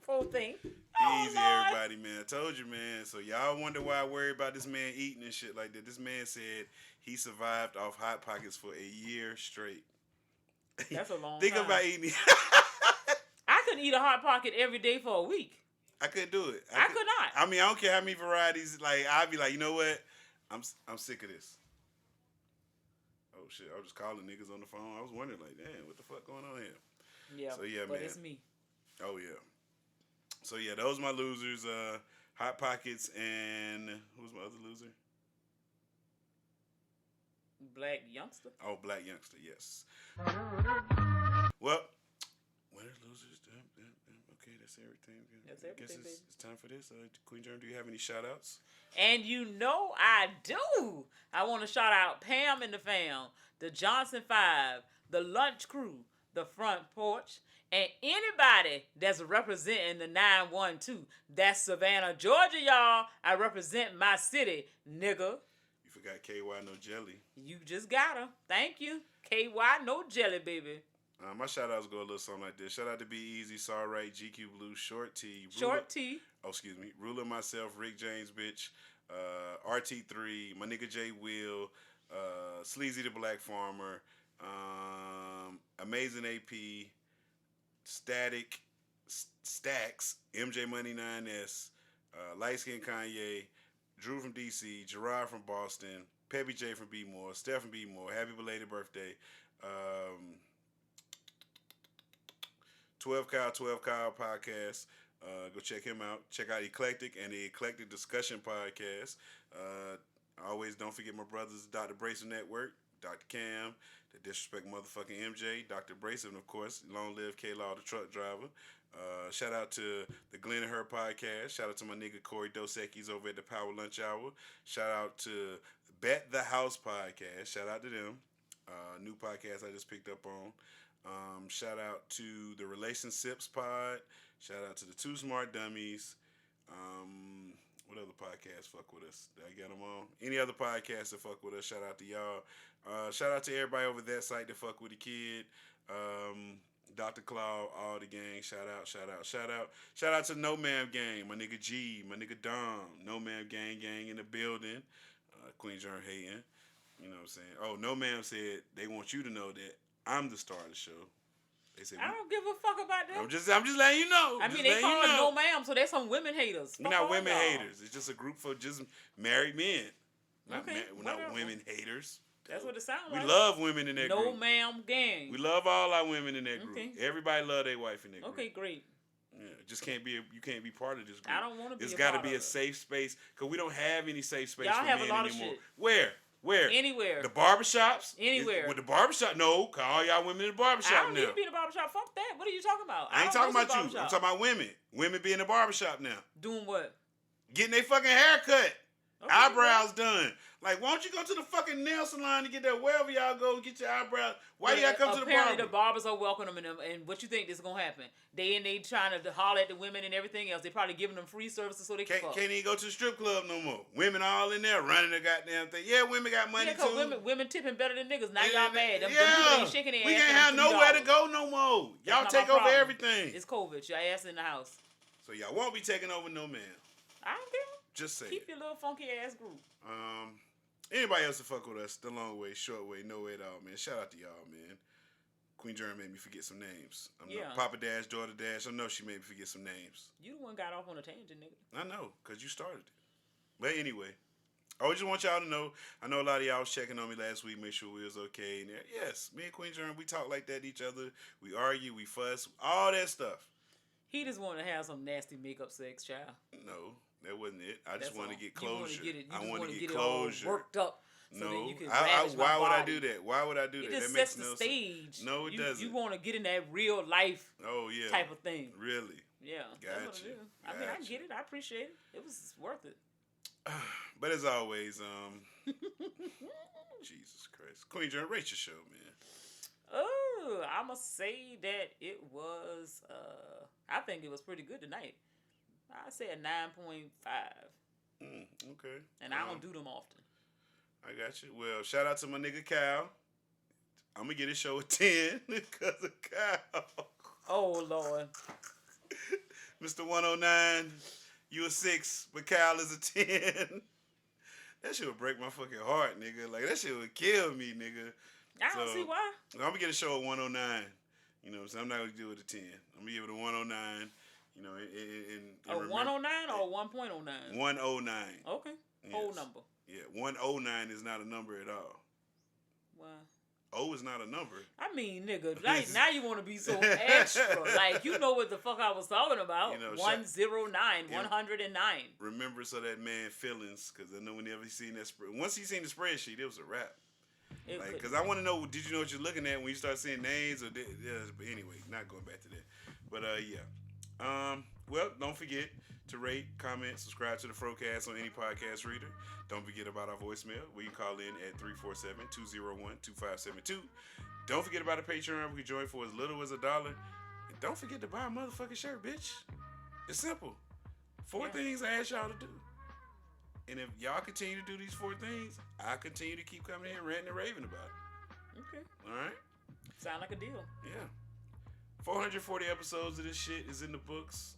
Full thing. Easy, everybody, man. I told you, man. So y'all wonder why I worry about this man eating and shit like that. This man said he survived off Hot Pockets for a year straight. That's a long Think time. about eating. I could eat a Hot Pocket every day for a week. I couldn't do it. I could not. I mean, I don't care how many varieties. Like, I'd be like, you know what? I'm sick of this. Oh shit! I was just calling niggas on the phone. I was wondering, like, damn, what the fuck going on here? Yeah. So yeah, but man. It's me. Oh yeah. So yeah, those are my losers. Hot Pockets and who's my other loser? Black Youngster. Oh, Black Youngster. Yes. Well, winners, losers. Okay, that's everything. That's I everything, guess baby. it's time for this. Queen Germ, do you have any shout outs? And you know I do. I want to shout out Pam and the fam, the Johnson 5, the Lunch Crew, the Front Porch, and anybody that's representing the 912. That's Savannah, Georgia, y'all. I represent my city, nigga. You forgot KY No Jelly. You just got her. Thank you. KY No Jelly, baby. My shout outs go a little something like this. Shout out to Be Easy, Saw Right, GQ Blue, Short T. Short T. Oh, excuse me. Ruler Myself, Rick James, bitch. RT3, my nigga J Will, Sleazy the Black Farmer, Amazing AP, Static, Stacks, MJ Money 9S, Light Skin Kanye, Drew from DC, Gerard from Boston, Peppy J from B More, Steph from B More, happy belated birthday. 12 Kyle podcast. Go check him out. Check out Eclectic and the Eclectic Discussion podcast. Always don't forget my brothers, Dr. Brayson Network, Dr. Cam, the Disrespect motherfucking MJ, Dr. Brayson, of course, Long Live K-Law, the truck driver. Shout out to the Glenn and Her podcast. Shout out to my nigga Corey Dos Equis over at the Power Lunch Hour. Shout out to Bet the House podcast. Shout out to them. New podcast I just picked up on. Shout out to the Relationships pod. Shout out to the Two Smart Dummies. What other podcasts fuck with us? Did I get them on? Any other podcasts that fuck with us? Shout out to y'all. Shout out to everybody over that site that fuck with the kid. Dr. Claw, all the gang. Shout out. Shout out to No Ma'am Gang. My nigga G, my nigga Dom. No Ma'am Gang in the building. Queen Jern hating. You know what I'm saying? Oh, No Ma'am said they want you to know that I'm the star of the show. They said, I don't give a fuck about that. I'm just letting you know. I mean, they call it No Ma'am, so there's some women haters. We're not women haters. It's just a group for just married men. We're not women haters. That's what it sounds like. We love women in that group. No Ma'am Gang. We love all our women in that group. Okay. Everybody love their wife in that group. Okay, great. Yeah, just can't be. You can't be part of this group. I don't want to be. It's got to be a safe space because we don't have any safe space Y'all for have men a lot anymore. Of shit. Where? Anywhere. The barbershops? Anywhere. With the barbershop? No, call all y'all women in the barbershop now. I don't need to be in the barbershop. Fuck that. What are you talking about? I ain't talking about you. I'm talking about women. Women be in the barbershop now. Doing what? Getting their fucking hair cut. Okay, eyebrows done. Like, why don't you go to the fucking nail salon to get that? Wherever y'all go to get your eyebrows. Why you gotta come to the barber? Apparently the barbers are welcoming them. And what you think is gonna happen? They trying to holler at the women and everything else. They probably giving them free services so they can fuck. Can't even go to the strip club no more. Women all in there running the goddamn thing. Yeah, women got money too. Women tipping better than niggas. Now y'all mad. Them yeah. ain't shaking their we ass can't have nowhere to go no more. Y'all take over everything. It's COVID. Your ass in the house. So y'all won't be taking over no man. I don't care. Just say Keep your little funky ass group. Anybody else to fuck with us, the long way, short way, no way at all, man. Shout out to y'all, man. Queen Jern made me forget some names. Papa Dash, Daughter Dash. I know she made me forget some names. You the one got off on a tangent, nigga. I know, because you started it. But anyway, I just want y'all to know, I know a lot of y'all was checking on me last week, make sure we was okay. And yes, me and Queen Jern, we talk like that to each other. We argue, we fuss, all that stuff. He just wanted to have some nasty makeup sex, child. No. That wasn't it. I just wanted to get closure. I want to get closure. All worked up. So no, that you can why would I do that? Why would I do that? It just that sets the stage. No, it doesn't. You want to get in that real life. Type of thing. Really? Yeah. Gotcha. That's what it is. I mean, I get it. I appreciate it. It was worth it. But as always, Jesus Christ, Queen Jern, rate your show, man. Oh, I must say that it was. I think it was pretty good tonight. I say a 9.5. Okay. And I don't do them often. I got you. Well, shout out to my nigga Kyle. I'm going to get his show a 10 because of Kyle. Oh, Lord. Mr. 109, you a 6, but Kyle is a 10. That shit would break my fucking heart, nigga. Like, that shit would kill me, nigga. I don't see why. I'm going to get a show at 109. You know what I'm saying? I'm not going to do it a 10. I'm going to give it a 109. You know, a 109 or 1.09? 109. Okay. Yes. Whole number. Yeah, 109 is not a number at all. Why? O is not a number. I mean, nigga, like now you want to be so extra. Like, you know what the fuck I was talking about. 109, 109. Remember so that man feelings, because I know whenever he seen that once he seen the spreadsheet, it was a wrap. Because I want to know, did you know what you're looking at when you start seeing names? But anyway, not going back to that. But yeah. Well, don't forget to rate, comment, subscribe to the FROCAST on any podcast reader. Don't forget about our voicemail where you call in at 347-201-2572. Don't forget about the Patreon where you can join for as little as $1. And don't forget to buy a motherfucking shirt, bitch. It's simple. 4 things I ask y'all to do. And if y'all continue to do these 4 things, I continue to keep coming here ranting and raving about it. Okay. All right? Sound like a deal. Yeah. 440 episodes of this shit is in the books.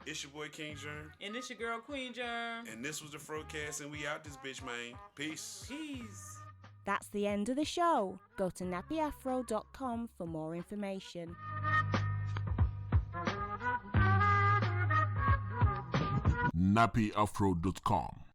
It's your boy King Jern. And it's your girl Queen Jern. And this was the FROCAST, and we out this bitch, man. Peace. Peace. That's the end of the show. Go to nappyafro.com for more information. nappyafro.com